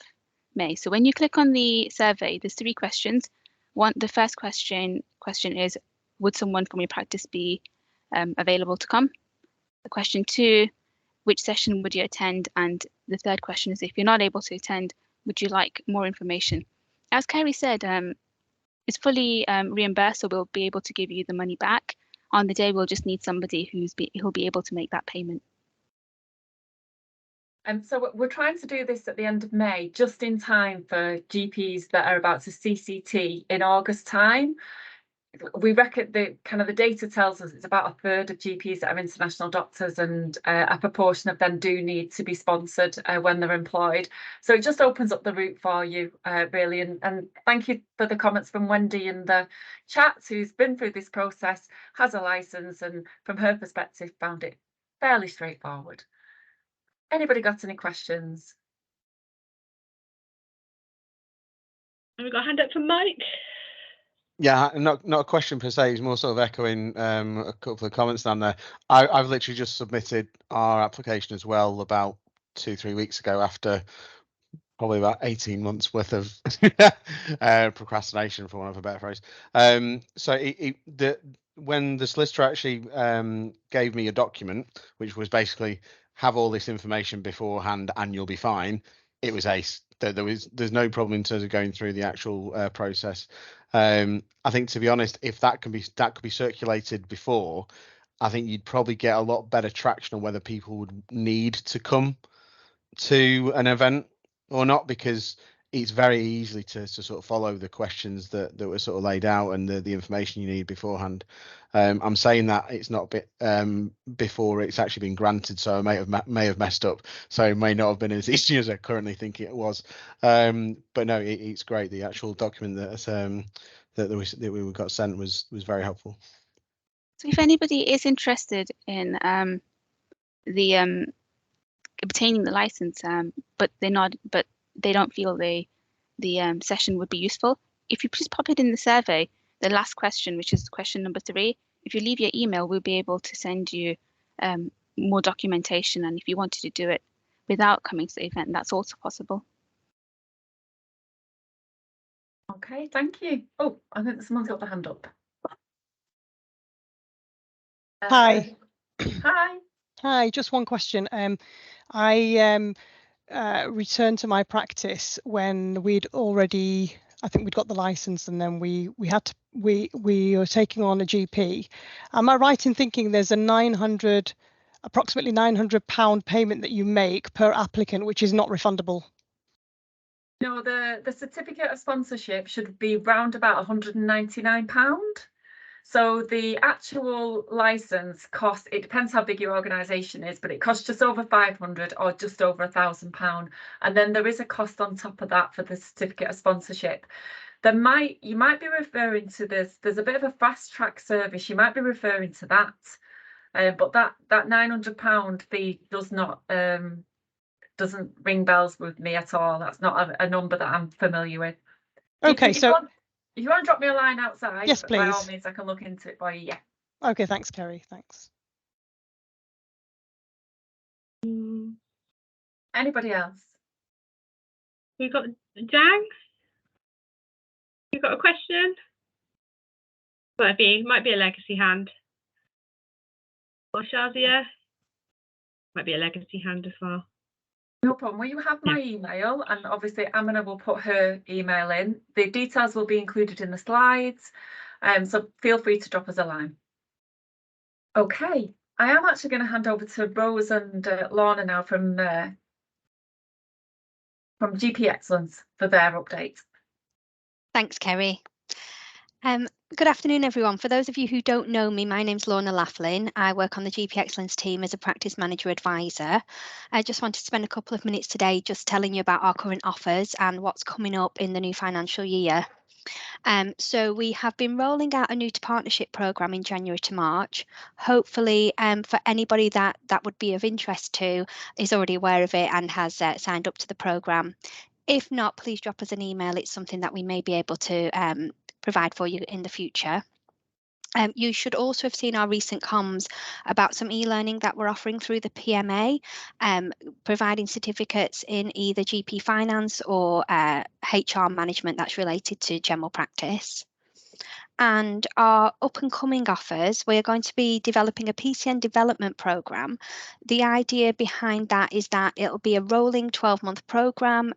Speaker 12: May. So when you click on the survey, there's 3 questions. The first question is, would someone from your practice be available to come? The question 2, which session would you attend? And the third question is, if you're not able to attend, would you like more information? As Kerry said, it's fully reimbursed, so we'll be able to give you the money back. On the day, we'll just need somebody who'll be able to make that payment.
Speaker 10: So we're trying to do this at the end of May, just in time for GPs that are about to CCT in August time. We reckon the data tells us it's about 1/3 of GPs that are international doctors, and a proportion of them do need to be sponsored when they're employed. So it just opens up the route for you, really. And thank you for the comments from Wendy in the chat, who's been through this process, has a license, and from her perspective found it fairly straightforward. Anybody got any questions?
Speaker 2: Have we got a hand up from Mike?
Speaker 7: Yeah, not a question per se. It's more sort of echoing a couple of comments down there. I've literally just submitted our application as well about 2-3 weeks ago, after probably about 18 months worth of procrastination, for want of a better phrase. So when the solicitor actually gave me a document, which was basically have all this information beforehand and you'll be fine, it was ace. There's no problem in terms of going through the actual process. I think, to be honest, if that could be circulated before, I think you'd probably get a lot better traction on whether people would need to come to an event or not, because it's very easy to sort of follow the questions that were sort of laid out and the information you need beforehand. I'm saying that it's not before it's actually been granted, so I may have messed up. So it may not have been as easy as I currently think it was. But no, it's great. The actual document that we got sent was very helpful.
Speaker 12: So if anybody is interested in obtaining the license, but they don't feel the session would be useful, if you just pop it in the survey, the last question, which is question number 3, if you leave your email, we'll be able to send you more documentation. And if you wanted to do it without coming to the event, that's also possible.
Speaker 10: Okay, thank you. Oh, I think someone's got their hand up.
Speaker 13: Hi.
Speaker 10: Hi.
Speaker 13: Just one question. I returned to my practice when we'd already, I think we'd got the license, and then we were taking on a GP. Am I right in thinking there's a approximately £900 payment that you make per applicant, which is not refundable?
Speaker 10: No, the certificate of sponsorship should be round about £199. So the actual license cost, it depends how big your organisation is, but it costs just over £500 or just over £1,000. And then there is a cost on top of that for the certificate of sponsorship. You might be referring to this. There's a bit of a fast track service. You might be referring to that, but that £900 fee doesn't ring bells with me at all. That's not a number that I'm familiar with.
Speaker 13: Okay, so
Speaker 10: if you want to drop me a line outside,
Speaker 13: yes, please.
Speaker 10: By all means, I can look into it for you. Yeah.
Speaker 13: Okay, thanks, Kerry. Thanks.
Speaker 10: Anybody else?
Speaker 2: We've got Jang. You've got a question? Might be a legacy hand. Or Shazia? Might be a legacy hand as well.
Speaker 10: No problem. Well, you have my email, and obviously Amina will put her email in. The details will be included in the slides, so feel free to drop us a line. Okay, I am actually going to hand over to Rose and Lorna now from GP Excellence for their update.
Speaker 14: Thanks, Kerry. Good afternoon, everyone. For those of you who don't know me, my name's Lorna Laughlin. I work on the GP Excellence team as a practice manager advisor. I just wanted to spend a couple of minutes today just telling you about our current offers and what's coming up in the new financial year. So we have been rolling out a new to partnership programme in January to March. Hopefully for anybody that would be of interest to is already aware of it and has signed up to the programme. If not, please drop us an email. It's something that we may be able to provide for you in the future. You should also have seen our recent comms about some e-learning that we're offering through the PMA, providing certificates in either GP finance or HR management that's related to general practice. And our up and coming offers, we're going to be developing a PCN development programme. The idea behind that is that it'll be a rolling 12-month programme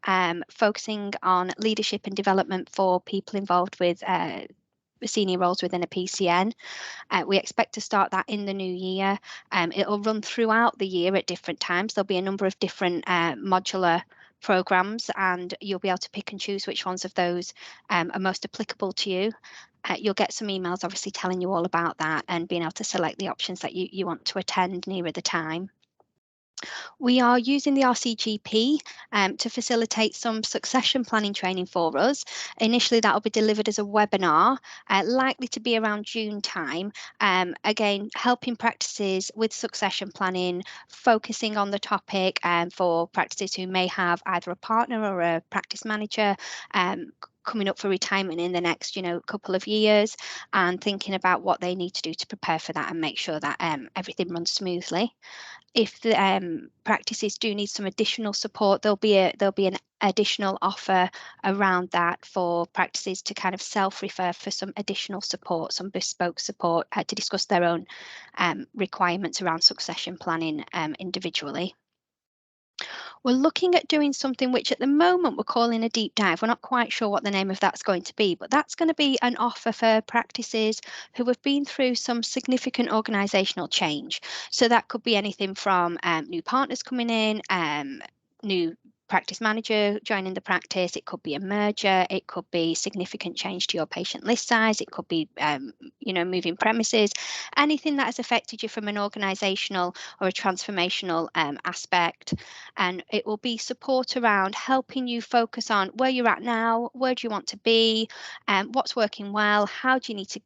Speaker 14: focusing on leadership and development for people involved with senior roles within a PCN. We expect to start that in the new year. It'll run throughout the year at different times. There'll be a number of different modular programs, and you'll be able to pick and choose which ones of those are most applicable to you. You'll get some emails obviously telling you all about that and being able to select the options that you want to attend nearer the time. We are using the RCGP to facilitate some succession planning training for us. Initially, that will be delivered as a webinar, likely to be around June time. Again, helping practices with succession planning, focusing on the topic for practices who may have either a partner or a practice manager coming up for retirement in the next, couple of years, and thinking about what they need to do to prepare for that and make sure that everything runs smoothly. If the practices do need some additional support, there'll be an additional offer around that for practices to kind of self-refer for some additional support, some bespoke support to discuss their own requirements around succession planning individually. We're looking at doing something which at the moment we're calling a deep dive. We're not quite sure what the name of that's going to be, but that's going to be an offer for practices who have been through some significant organisational change. So that could be anything from new partners coming in, new practice manager joining the practice, it could be a merger, it could be significant change to your patient list size, it could be moving premises, anything that has affected you from an organisational or a transformational aspect. And it will be support around helping you focus on where you're at now, where do you want to be, what's working well, how do you need to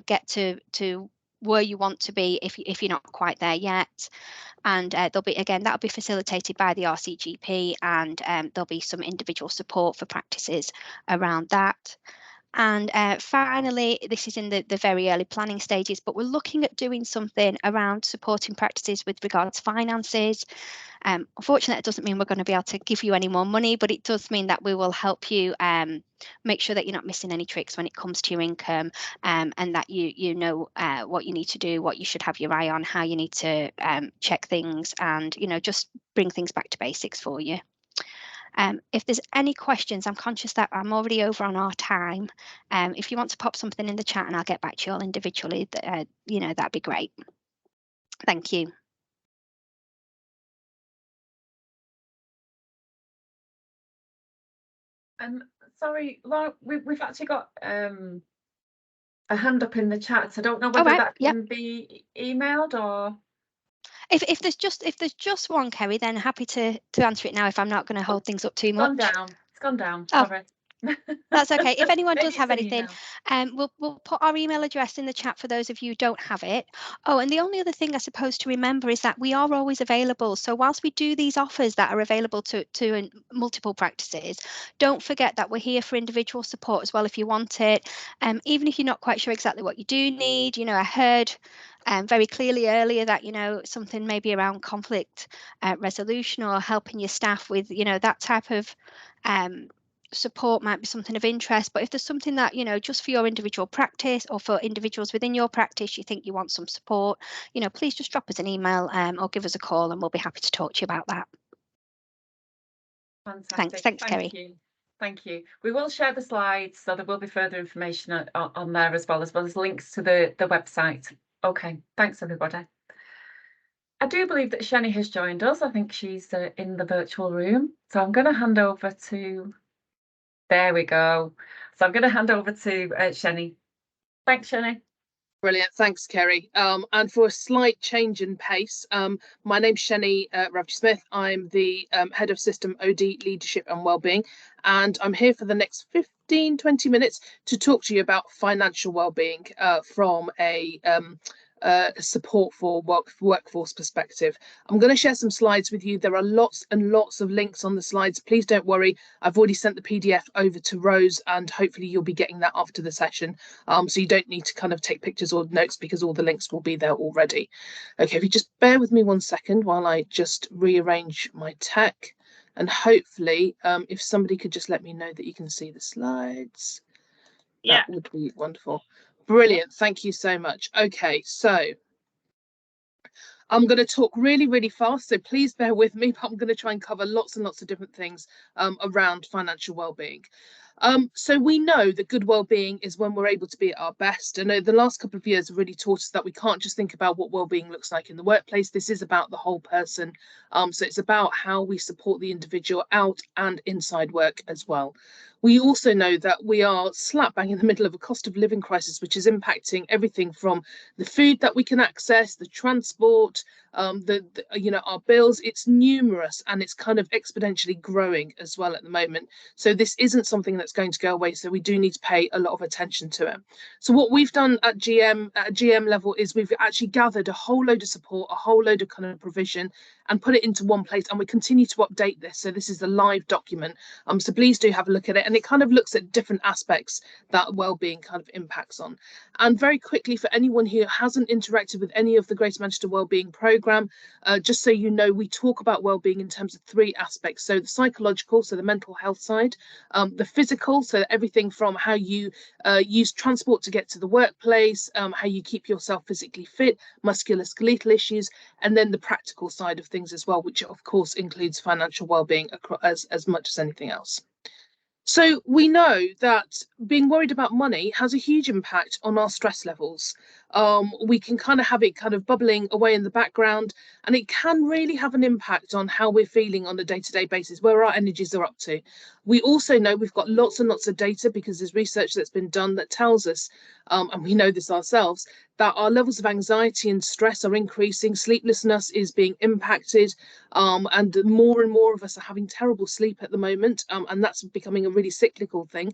Speaker 14: get to where you want to be if you're not quite there yet. And that'll be facilitated by the RCGP, and there'll be some individual support for practices around that. And finally, this is in the very early planning stages, but we're looking at doing something around supporting practices with regards to finances. Unfortunately, it doesn't mean we're going to be able to give you any more money, but it does mean that we will help you make sure that you're not missing any tricks when it comes to your income, and that you know what you need to do, what you should have your eye on, how you need to check things, and just bring things back to basics for you. If there's any questions, I'm conscious that I'm already over on our time. If you want to pop something in the chat and I'll get back to you all individually, that'd be great. Thank you.
Speaker 10: Sorry, Laura, we've actually got a hand up in the chat. So I don't know whether that can be emailed or.
Speaker 14: If there's just one, Kerry, then happy to answer it now if I'm not going to hold things up too much.
Speaker 10: It's gone down.
Speaker 14: Oh,
Speaker 10: sorry.
Speaker 14: That's okay. If anyone does have anything, we'll put our email address in the chat for those of you who don't have it. Oh, and the only other thing I suppose to remember is that we are always available. So whilst we do these offers that are available to multiple practices, don't forget that we're here for individual support as well if you want it. Even if you're not quite sure exactly what you do need, I heard very clearly earlier that something maybe around conflict resolution or helping your staff with that type of support might be something of interest. But if there's something that just for your individual practice or for individuals within your practice you think you want some support, please just drop us an email or give us a call and we'll be happy to talk to you about that.
Speaker 10: Fantastic.
Speaker 14: Thanks Kerry.
Speaker 10: Thank you. We will share the slides, so there will be further information on there as well as links to the website. Okay, thanks everybody. I do believe that Shani has joined us. I think she's in the virtual room. So I'm going to hand over to, there we go. So I'm going to hand over to Shani. Thanks, Shani.
Speaker 15: Brilliant, thanks, Kerry. And for a slight change in pace, my name's Sheni Ravji-Smith. I'm the Head of System OD Leadership and Wellbeing, and I'm here for the next 15-20 minutes to talk to you about financial wellbeing from a support for workforce perspective. I'm going to share some slides with you. There are lots and lots of links on the slides. Please don't worry. I've already sent the PDF over to Rose, and hopefully you'll be getting that after the session. So you don't need to kind of take pictures or notes because all the links will be there already. Okay, if you just bear with me 1 second while I just rearrange my tech, and hopefully if somebody could just let me know that you can see the slides, that would be wonderful. Brilliant, thank you so much. Okay, so I'm going to talk really, really fast, so please bear with me, but I'm going to try and cover lots and lots of different things around financial wellbeing. So we know that good well-being is when we're able to be at our best. And the last couple of years have really taught us that we can't just think about what well-being looks like in the workplace. This is about the whole person. So it's about how we support the individual out and inside work as well. We also know that we are slap bang in the middle of a cost of living crisis, which is impacting everything from the food that we can access, the transport, our bills. It's numerous, and it's kind of exponentially growing as well at the moment. So this isn't something that's going to go away. So we do need to pay a lot of attention to it. So what we've done at GM level is we've actually gathered a whole load of support, a whole load of kind of provision, and put it into one place, and we continue to update this. So this is a live document. So please do have a look at it, and it kind of looks at different aspects that well-being kind of impacts on. And very quickly, for anyone who hasn't interacted with any of the Greater Manchester Wellbeing Programme, just so you know, we talk about well-being in terms of 3 aspects. So the psychological, so the mental health side, the physical, so everything from how you use transport to get to the workplace, how you keep yourself physically fit, musculoskeletal issues, and then the practical side of things as well, which of course includes financial well-being as much as anything else. So we know that being worried about money has a huge impact on our stress levels. We can kind of have it kind of bubbling away in the background, and it can really have an impact on how we're feeling on a day-to-day basis, where our energies are up to. We also know we've got lots and lots of data, because there's research that's been done that tells us, and we know this ourselves, that our levels of anxiety and stress are increasing, sleeplessness is being impacted, and more of us are having terrible sleep at the moment, and that's becoming a really cyclical thing.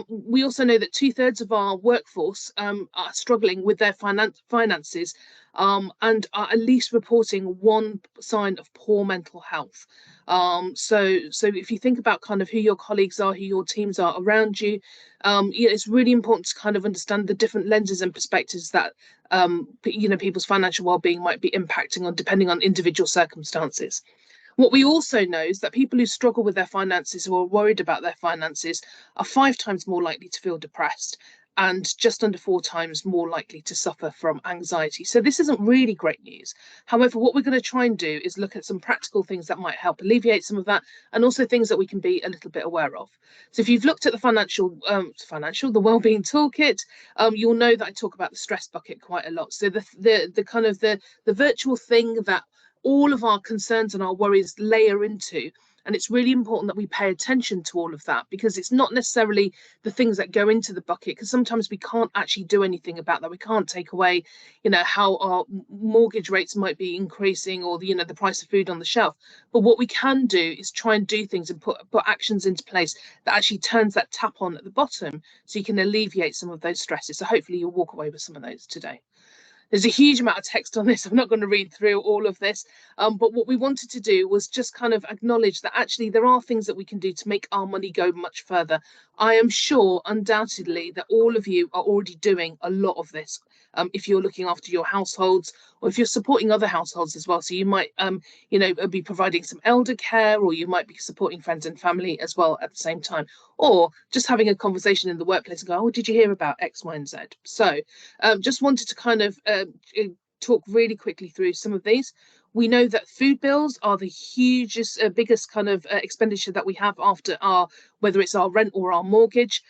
Speaker 15: We also know that 2/3 of our workforce are struggling with their finances, and are at least reporting one sign of poor mental health. So if you think about kind of who your colleagues are, who your teams are around you, it's really important to kind of understand the different lenses and perspectives that people's financial well-being might be impacting on, depending on individual circumstances. What we also know is that people who struggle with their finances, who are worried about their finances, are 5 times more likely to feel depressed, and just under 4 times more likely to suffer from anxiety. So this isn't really great news. However, what we're going to try and do is look at some practical things that might help alleviate some of that, and also things that we can be a little bit aware of. So if you've looked at the the Wellbeing Toolkit, you'll know that I talk about the stress bucket quite a lot. So the kind of the virtual thing that all of our concerns and our worries layer into. And it's really important that we pay attention to all of that, because it's not necessarily the things that go into the bucket, because sometimes we can't actually do anything about that. We can't take away, how our mortgage rates might be increasing, or the price of food on the shelf. But what we can do is try and do things and put actions into place that actually turns that tap on at the bottom, so you can alleviate some of those stresses. So hopefully you'll walk away with some of those today. There's a huge amount of text on this. I'm not going to read through all of this, but what we wanted to do was just kind of acknowledge that actually there are things that we can do to make our money go much further. I am sure undoubtedly that all of you are already doing a lot of this, if you're looking after your households, or if you're supporting other households as well. So you might be providing some elder care, or you might be supporting friends and family as well at the same time, or just having a conversation in the workplace and go, oh, did you hear about X, Y, and Z? So just wanted to kind of talk really quickly through some of these. We know that food bills are the biggest kind of expenditure that we have after our whether it's our rent or our mortgage.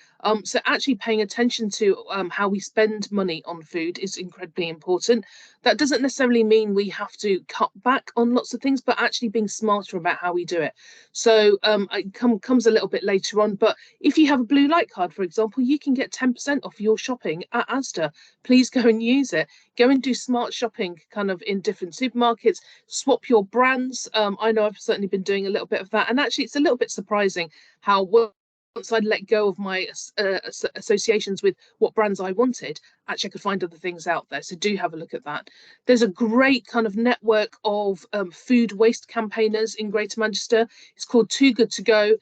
Speaker 15: So actually paying attention to how we spend money on food is incredibly important. That doesn't necessarily mean we have to cut back on lots of things, but actually being smarter about how we do it. So it comes a little bit later on, but if you have a blue light card, for example, you can get 10% off your shopping at Asda. Please go and use it. Go and do smart shopping kind of in different supermarkets, swap your brands. I know I've certainly been doing a little bit of that, and actually it's a little bit surprising how once I'd let go of my associations with what brands I wanted, actually I could find other things out there. So do have a look at that. There's a great kind of network of food waste campaigners in Greater Manchester. It's called Too Good To Go.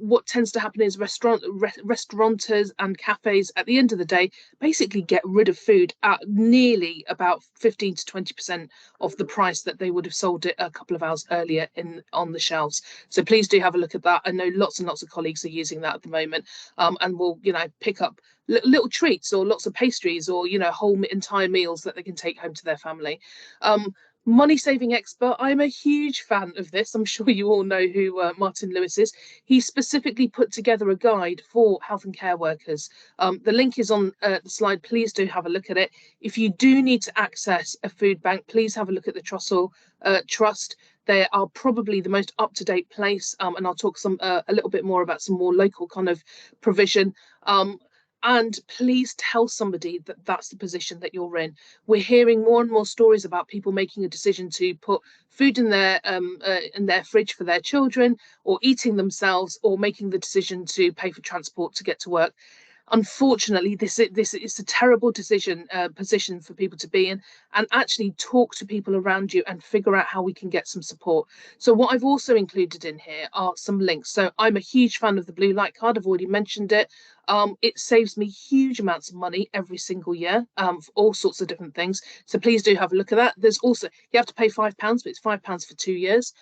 Speaker 15: What tends to happen is restaurateurs and cafes at the end of the day basically get rid of food at nearly about 15 to 20% of the price that they would have sold it a couple of hours earlier on the shelves. So please do have a look at that. I know lots and lots of colleagues are using that at the moment, and will, you know, pick up little treats or lots of pastries or, you know, whole entire meals that they can take home to their family. Money Saving Expert, I'm a huge fan of this. I'm sure you all know who Martin Lewis is. He specifically put together a guide for health and care workers. The link is on the slide. Please do have a look at it. If you do need to access a food bank, please have a look at the Trussell Trust. They are probably the most up-to-date place, and I'll talk a little bit more about some more local kind of provision. And please tell somebody that that's the position that you're in. We're hearing more and more stories about people making a decision to put food in their fridge for their children, or eating themselves, or making the decision to pay for transport to get to work. Unfortunately, this is a terrible position for people to be in, and actually talk to people around you and figure out how we can get some support. So what I've also included in here are some links. So I'm a huge fan of the blue light card. I've already mentioned it. It saves me huge amounts of money every single year for all sorts of different things. So please do have a look at that. There's also, you have to pay £5, but it's £5 for 2 years.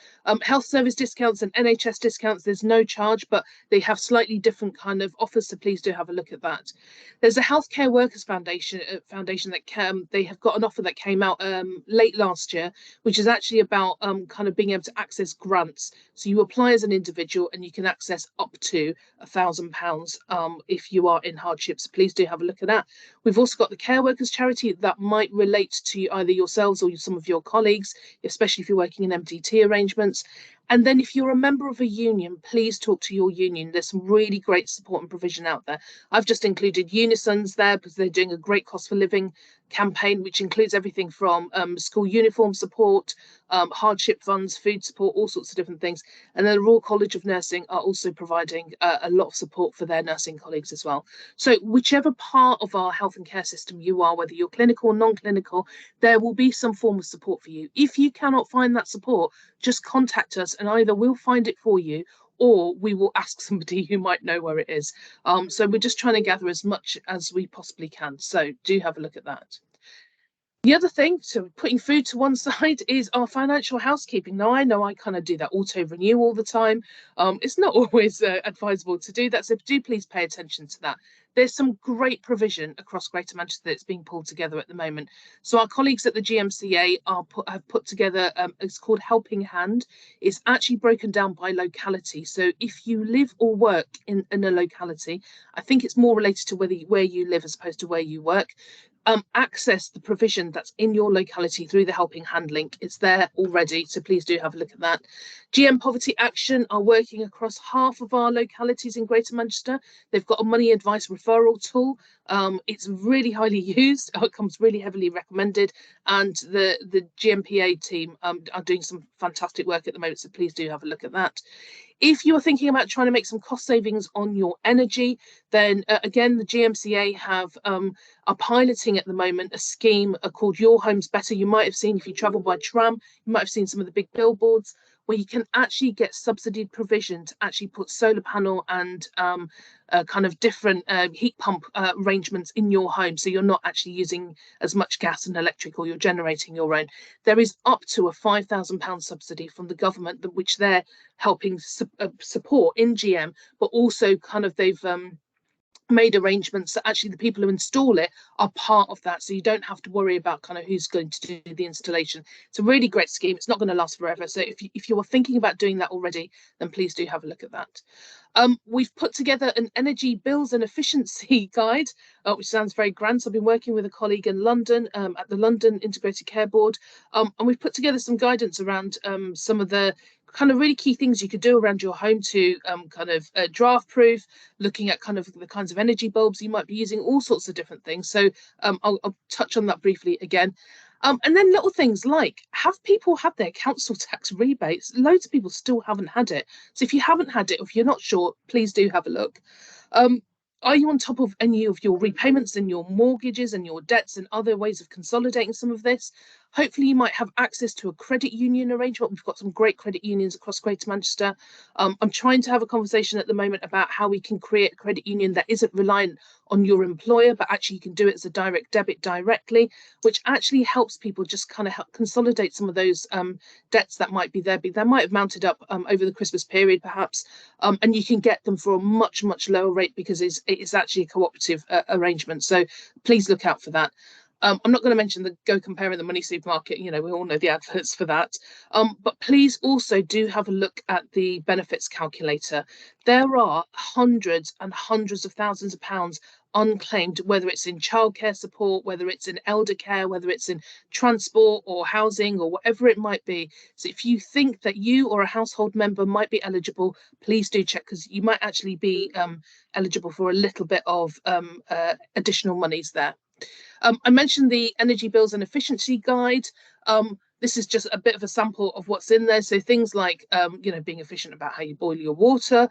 Speaker 15: Health service discounts and NHS discounts, there's no charge, but they have slightly different kind of offers. So please do have a look at that. There's a Healthcare Workers Foundation that they have got an offer that came out late last year, which is actually about kind of being able to access grants. So you apply as an individual and you can access up to £1,000 if you are in hardship. So please do have a look at that. We've also got the Care Workers Charity that might relate to either yourselves or some of your colleagues, especially if you're working in MDT arrangements. And then if you're a member of a union, please talk to your union. There's some really great support and provision out there. I've just included Unisons there because they're doing a great cost for living campaign, which includes everything from school uniform support, hardship funds, food support, all sorts of different things. And then the Royal College of Nursing are also providing a lot of support for their nursing colleagues as well. So whichever part of our health and care system you are, whether you're clinical or non-clinical, there will be some form of support for you. If you cannot find that support, just contact us and either we'll find it for you or we will ask somebody who might know where it is. So we're just trying to gather as much as we possibly can. So do have a look at that. The other thing, so putting food to one side, is our financial housekeeping. Now, I know I kind of do that auto-renew all the time. It's not always advisable to do that, so do please pay attention to that. There's some great provision across Greater Manchester that's being pulled together at the moment. So our colleagues at the GMCA have put together, it's called Helping Hand. It's actually broken down by locality. So if you live or work in a locality, I think it's more related to where you live as opposed to where you work. Access the provision that's in your locality through the Helping Hand link. It's there already, so please do have a look at that. GM Poverty Action are working across half of our localities in Greater Manchester. They've got a money advice referral tool. It's really highly used. It comes really heavily recommended, and the GMPA team are doing some fantastic work at the moment, so please do have a look at that. If you're thinking about trying to make some cost savings on your energy, then again, the GMCA are piloting at the moment a scheme called Your Home's Better. You might have seen, if you travel by tram, you might have seen some of the big billboards where you can actually get subsidied provision to actually put solar panel and kind of different heat pump arrangements in your home, so you're not actually using as much gas and electric, or you're generating your own. There is up to a £5,000 subsidy from the government, which they're helping support in GM, but also kind of they've made arrangements that actually the people who install it are part of that, so you don't have to worry about kind of who's going to do the installation. It's a really great scheme. It's not going to last forever, so if you are thinking about doing that already, then please do have a look at that. We've put together an energy bills and efficiency guide, which sounds very grand. So I've been working with a colleague in London at the London Integrated Care Board, and we've put together some guidance around some of the kind of really key things you could do around your home to kind of draft proof, looking at kind of the kinds of energy bulbs you might be using, all sorts of different things. So I'll touch on that briefly again. And then little things like, have people had their council tax rebates? Loads of people still haven't had it. So if you haven't had it, or if you're not sure, please do have a look. Are you on top of any of your repayments and your mortgages and your debts and other ways of consolidating some of this? Hopefully you might have access to a credit union arrangement. We've got some great credit unions across Greater Manchester. I'm trying to have a conversation at the moment about how we can create a credit union that isn't reliant on your employer, but actually you can do it as a direct debit directly, which actually helps people just kind of help consolidate some of those debts that might be there. They might have mounted up over the Christmas period, perhaps, and you can get them for a much, much lower rate because it's actually a cooperative arrangement. So please look out for that. I'm not going to mention the Go Compare in the Money Supermarket, you know, we all know the adverts for that. But please also do have a look at the benefits calculator. There are hundreds and hundreds of thousands of pounds unclaimed, whether it's in childcare support, whether it's in elder care, whether it's in transport or housing or whatever it might be. So if you think that you or a household member might be eligible, please do check, because you might actually be eligible for a little bit of additional monies there. I mentioned the energy bills and efficiency guide. This is just a bit of a sample of what's in there. So things like, you know, being efficient about how you boil your water,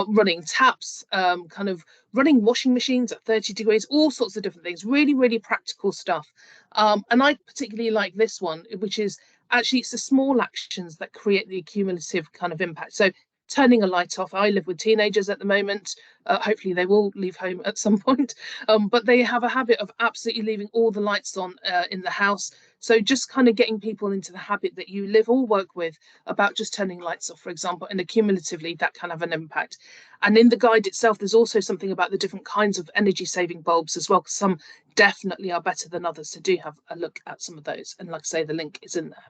Speaker 15: running taps, kind of running washing machines at 30 degrees, all sorts of different things, really, really practical stuff. And I particularly like this one, which is actually, it's the small actions that create the accumulative kind of impact. So turning a light off. I live with teenagers at the moment. Hopefully they will leave home at some point, but they have a habit of absolutely leaving all the lights on in the house. So just kind of getting people into the habit that you live or work with about just turning lights off, for example, and accumulatively that can have an impact. And in the guide itself, there's also something about the different kinds of energy saving bulbs as well, because some definitely are better than others. So do have a look at some of those. And like I say, the link is in there.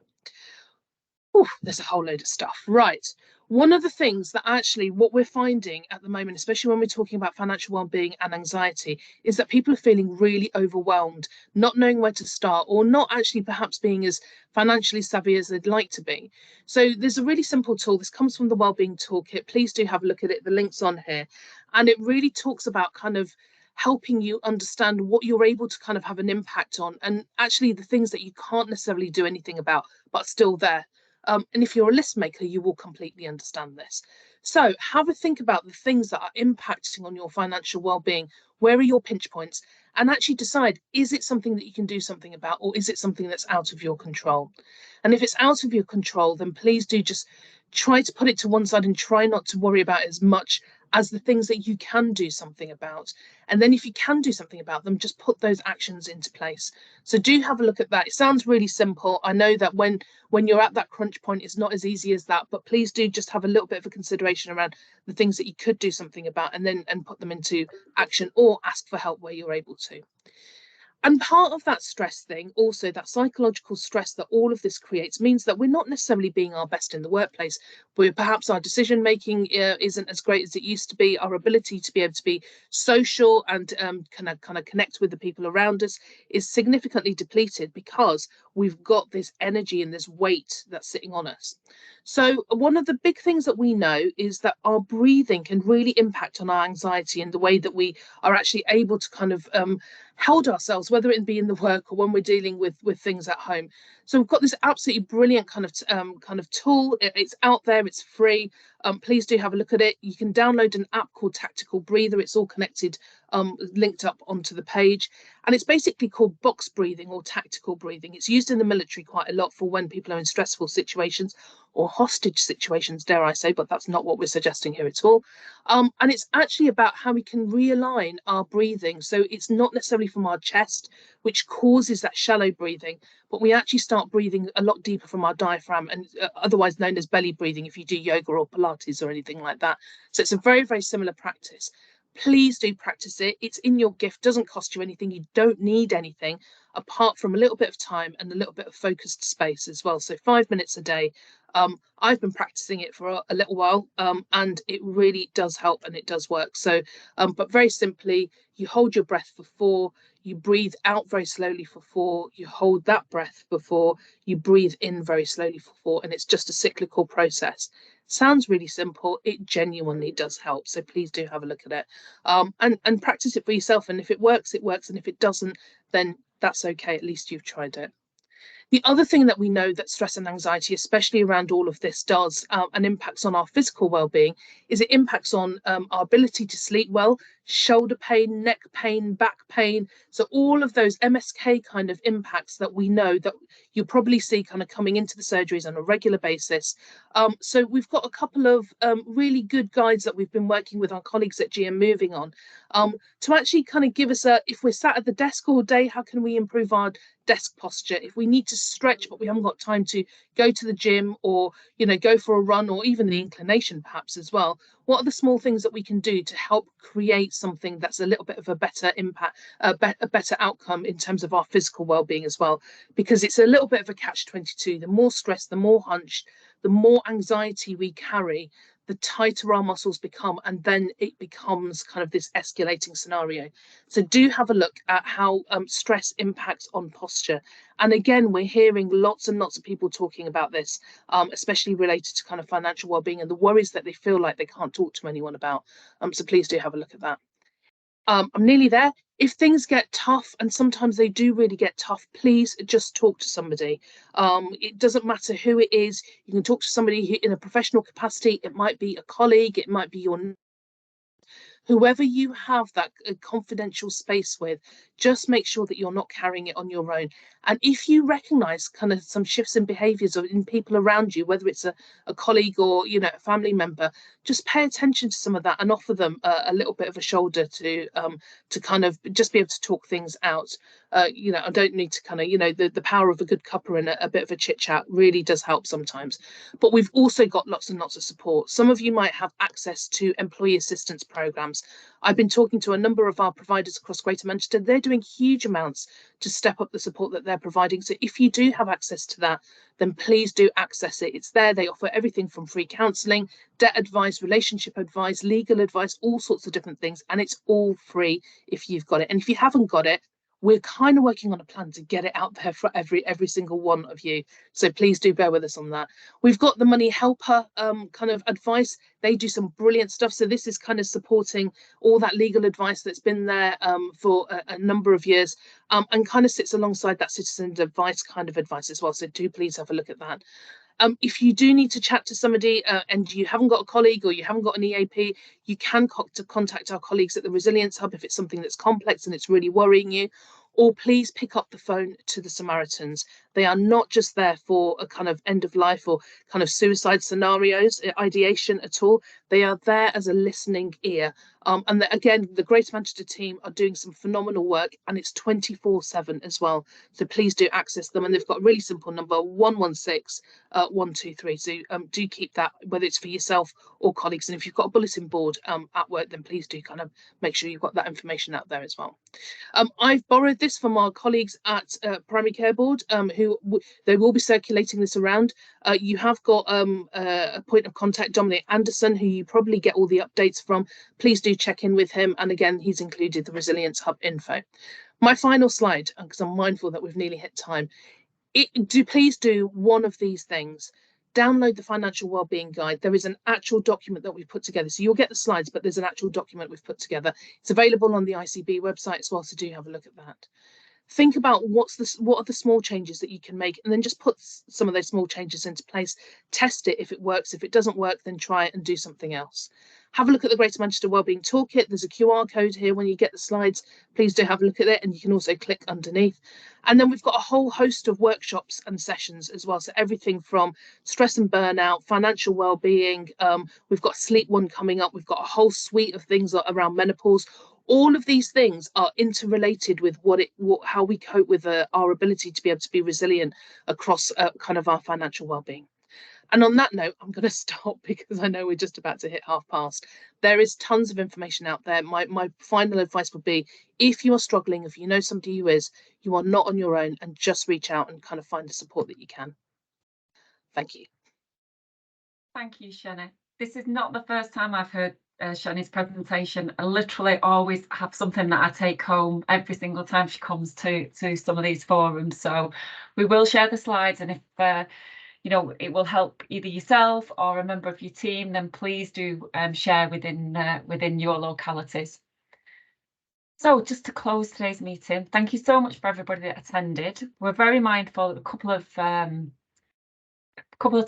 Speaker 15: Ooh, there's a whole load of stuff. Right. One of the things that actually what we're finding at the moment, especially when we're talking about financial well-being and anxiety, is that people are feeling really overwhelmed, not knowing where to start, or not actually perhaps being as financially savvy as they'd like to be. So there's a really simple tool. This comes from the Wellbeing Toolkit. Please do have a look at it. The link's on here. And it really talks about kind of helping you understand what you're able to kind of have an impact on, and actually the things that you can't necessarily do anything about, but still there. And if you're a list maker, you will completely understand this. So have a think about the things that are impacting on your financial well-being. Where are your pinch points? And actually decide, is it something that you can do something about, or is it something that's out of your control? And if it's out of your control, then please do just try to put it to one side and try not to worry about it as much as the things that you can do something about. And then if you can do something about them, just put those actions into place. So do have a look at that. It sounds really simple. I know that when you're at that crunch point, it's not as easy as that, but please do just have a little bit of a consideration around the things that you could do something about, and put them into action, or ask for help where you're able to. And part of that stress thing, also that psychological stress that all of this creates, means that we're not necessarily being our best in the workplace. But perhaps our decision making isn't as great as it used to be. Our ability to be able to be social and kind of connect with the people around us is significantly depleted, because we've got this energy and this weight that's sitting on us. So one of the big things that we know is that our breathing can really impact on our anxiety and the way that we are actually able to kind of hold ourselves, whether it be in the work or when we're dealing with things at home. So we've got this absolutely brilliant kind of tool. It's out there, it's free. Please do have a look at it. You can download an app called Tactical Breather. It's all connected, linked up onto the page. And it's basically called box breathing or tactical breathing. It's used in the military quite a lot for when people are in stressful situations or hostage situations, dare I say, but that's not what we're suggesting here at all. And it's actually about how we can realign our breathing. So it's not necessarily from our chest, which causes that shallow breathing, but we actually start breathing a lot deeper from our diaphragm, and otherwise known as belly breathing if you do yoga or Pilates or anything like that. So it's a very, very similar practice. Please do practice it. It's in your gift, doesn't cost you anything. You don't need anything apart from a little bit of time and a little bit of focused space as well. So 5 minutes a day. I've been practicing it for a little while, and it really does help and it does work. So, but very simply, you hold your breath for 4, you breathe out very slowly for 4, you hold that breath for 4, you breathe in very slowly for 4, and it's just a cyclical process. Sounds really simple. It genuinely does help. So please do have a look at it, and practice it for yourself. And if it works, it works. And if it doesn't, then that's okay. At least you've tried it. The other thing that we know that stress and anxiety, especially around all of this, does and impacts on our physical well-being is it impacts on our ability to sleep well, shoulder pain, neck pain, back pain. So all of those MSK kind of impacts that we know that you probably see kind of coming into the surgeries on a regular basis. So we've got a couple of really good guides that we've been working with our colleagues at GM Moving on to actually kind of give us if we're sat at the desk all day, how can we improve our desk posture? If we need to stretch but we haven't got time to go to the gym or go for a run, or even the inclination perhaps as well, what are the small things that we can do to help create something that's a little bit of a better impact, a better outcome in terms of our physical well-being as well? Because it's a little bit of a catch-22. The more stress, the more hunched, the more anxiety we carry, the tighter our muscles become, and then it becomes kind of this escalating scenario. So do have a look at how stress impacts on posture. And again, we're hearing lots and lots of people talking about this, especially related to kind of financial well-being and the worries that they feel like they can't talk to anyone about. So please do have a look at that. I'm nearly there. If things get tough, and sometimes they do really get tough, please just talk to somebody. It doesn't matter who it is. You can talk to somebody who, in a professional capacity. It might be a colleague, it might be your whoever you have that confidential space with. Just make sure that you're not carrying it on your own. And if you recognize kind of some shifts in behaviors or in people around you, whether it's a colleague or a family member, just pay attention to some of that and offer them a little bit of a shoulder to kind of just be able to talk things out. I don't need to kind of the power of a good cuppa and a bit of a chit chat really does help sometimes. But we've also got lots and lots of support. Some of you might have access to employee assistance programs. I've been talking to a number of our providers across Greater Manchester. They're doing huge amounts to step up the support that they're providing. So if you do have access to that, then please do access it. It's there. They offer everything from free counselling, debt advice, relationship advice, legal advice, all sorts of different things. And it's all free if you've got it. And if you haven't got it, we're kind of working on a plan to get it out there for every single one of you. So please do bear with us on that. We've got the Money Helper kind of advice. They do some brilliant stuff. So this is kind of supporting all that legal advice that's been there for a number of years, and kind of sits alongside that citizen advice kind of advice as well. So do please have a look at that. If you do need to chat to somebody and you haven't got a colleague or you haven't got an EAP, you can contact our colleagues at the Resilience Hub if it's something that's complex and it's really worrying you. Or please pick up the phone to the Samaritans. They are not just there for a kind of end of life or kind of suicide scenarios, ideation at all. They are there as a listening ear. And again, the Greater Manchester team are doing some phenomenal work, and it's 24/7 as well. So please do access them. And they've got a really simple number, 116 123. So do keep that, whether it's for yourself or colleagues. And if you've got a bulletin board at work, then please do kind of make sure you've got that information out there as well. I've borrowed this from our colleagues at Primary Care Board, they will be circulating this around. You have got a point of contact, Dominic Anderson, who you probably get all the updates from. Please do check in with him. And again, he's included the Resilience Hub info. My final slide, because I'm mindful that we've nearly hit time. Please do one of these things. Download the Financial Wellbeing Guide. There is an actual document that we've put together. So you'll get the slides, but there's an actual document we've put together. It's available on the ICB website as well, so do have a look at that. Think about what are the small changes that you can make, and then just put some of those small changes into place. Test it if it works. If it doesn't work, then try it and do something else. Have a look at the Greater Manchester Wellbeing Toolkit. There's a QR code here when you get the slides. Please do have a look at it, and you can also click underneath. And then we've got a whole host of workshops and sessions as well. So everything from stress and burnout, financial wellbeing. We've got Sleep One coming up. We've got a whole suite of things around menopause. All of these things are interrelated with how we cope with our ability to be able to be resilient across kind of our financial well-being. And on that note, I'm going to stop because I know we're just about to hit past. There is tons of information out there. My final advice would be, if you are struggling, if you know somebody who is, you are not on your own, and just reach out and kind of find the support that you can. Thank you.
Speaker 10: Thank you, Shani. This is not the first time I've heard Shani's presentation. I literally always have something that I take home every single time she comes to some of these forums. So we will share the slides, and if you know, it will help either yourself or a member of your team, then please do share within your localities. So just to close today's meeting, thank you so much for everybody that attended. We're very mindful of a couple of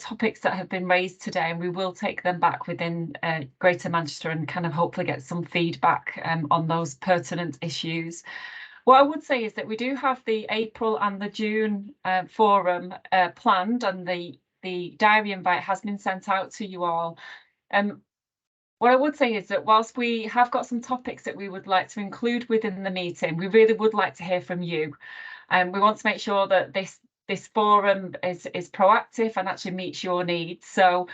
Speaker 10: topics that have been raised today, and we will take them back within Greater Manchester and kind of hopefully get some feedback on those pertinent issues. What I would say is that we do have the April and the June forum planned, and the diary invite has been sent out to you all. What I would say is that whilst we have got some topics that we would like to include within the meeting, we really would like to hear from you. And we want to make sure that this forum is proactive and actually meets your needs. So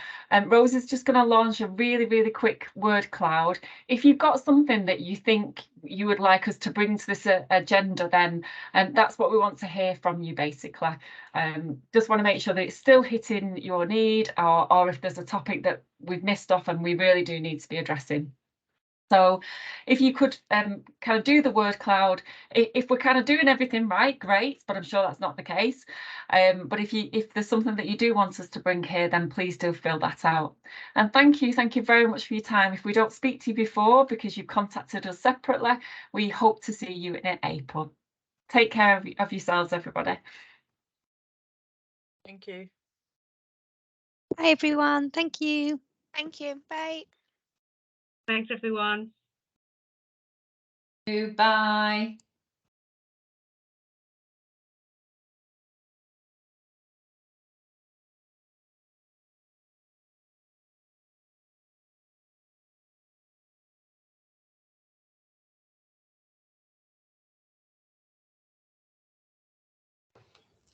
Speaker 10: Rose is just going to launch a really quick word cloud. If you've got something that you think you would like us to bring to this agenda, then that's what we want to hear from you, basically. Just want to make sure that it's still hitting your need, or if there's a topic that we've missed off and we really do need to be addressing. So if you could kind of do the word cloud, if we're kind of doing everything right, great, but I'm sure that's not the case. But if there's something that you do want us to bring here, then please do fill that out. And thank you very much for your time. If we don't speak to you before because you've contacted us separately, we hope to see you in April. Take care of yourselves, everybody.
Speaker 4: Thank you.
Speaker 14: Bye, everyone. Thank you.
Speaker 12: Thank you. Bye.
Speaker 2: Thanks, everyone.
Speaker 10: Bye.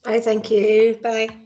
Speaker 16: Bye, thank you. Bye.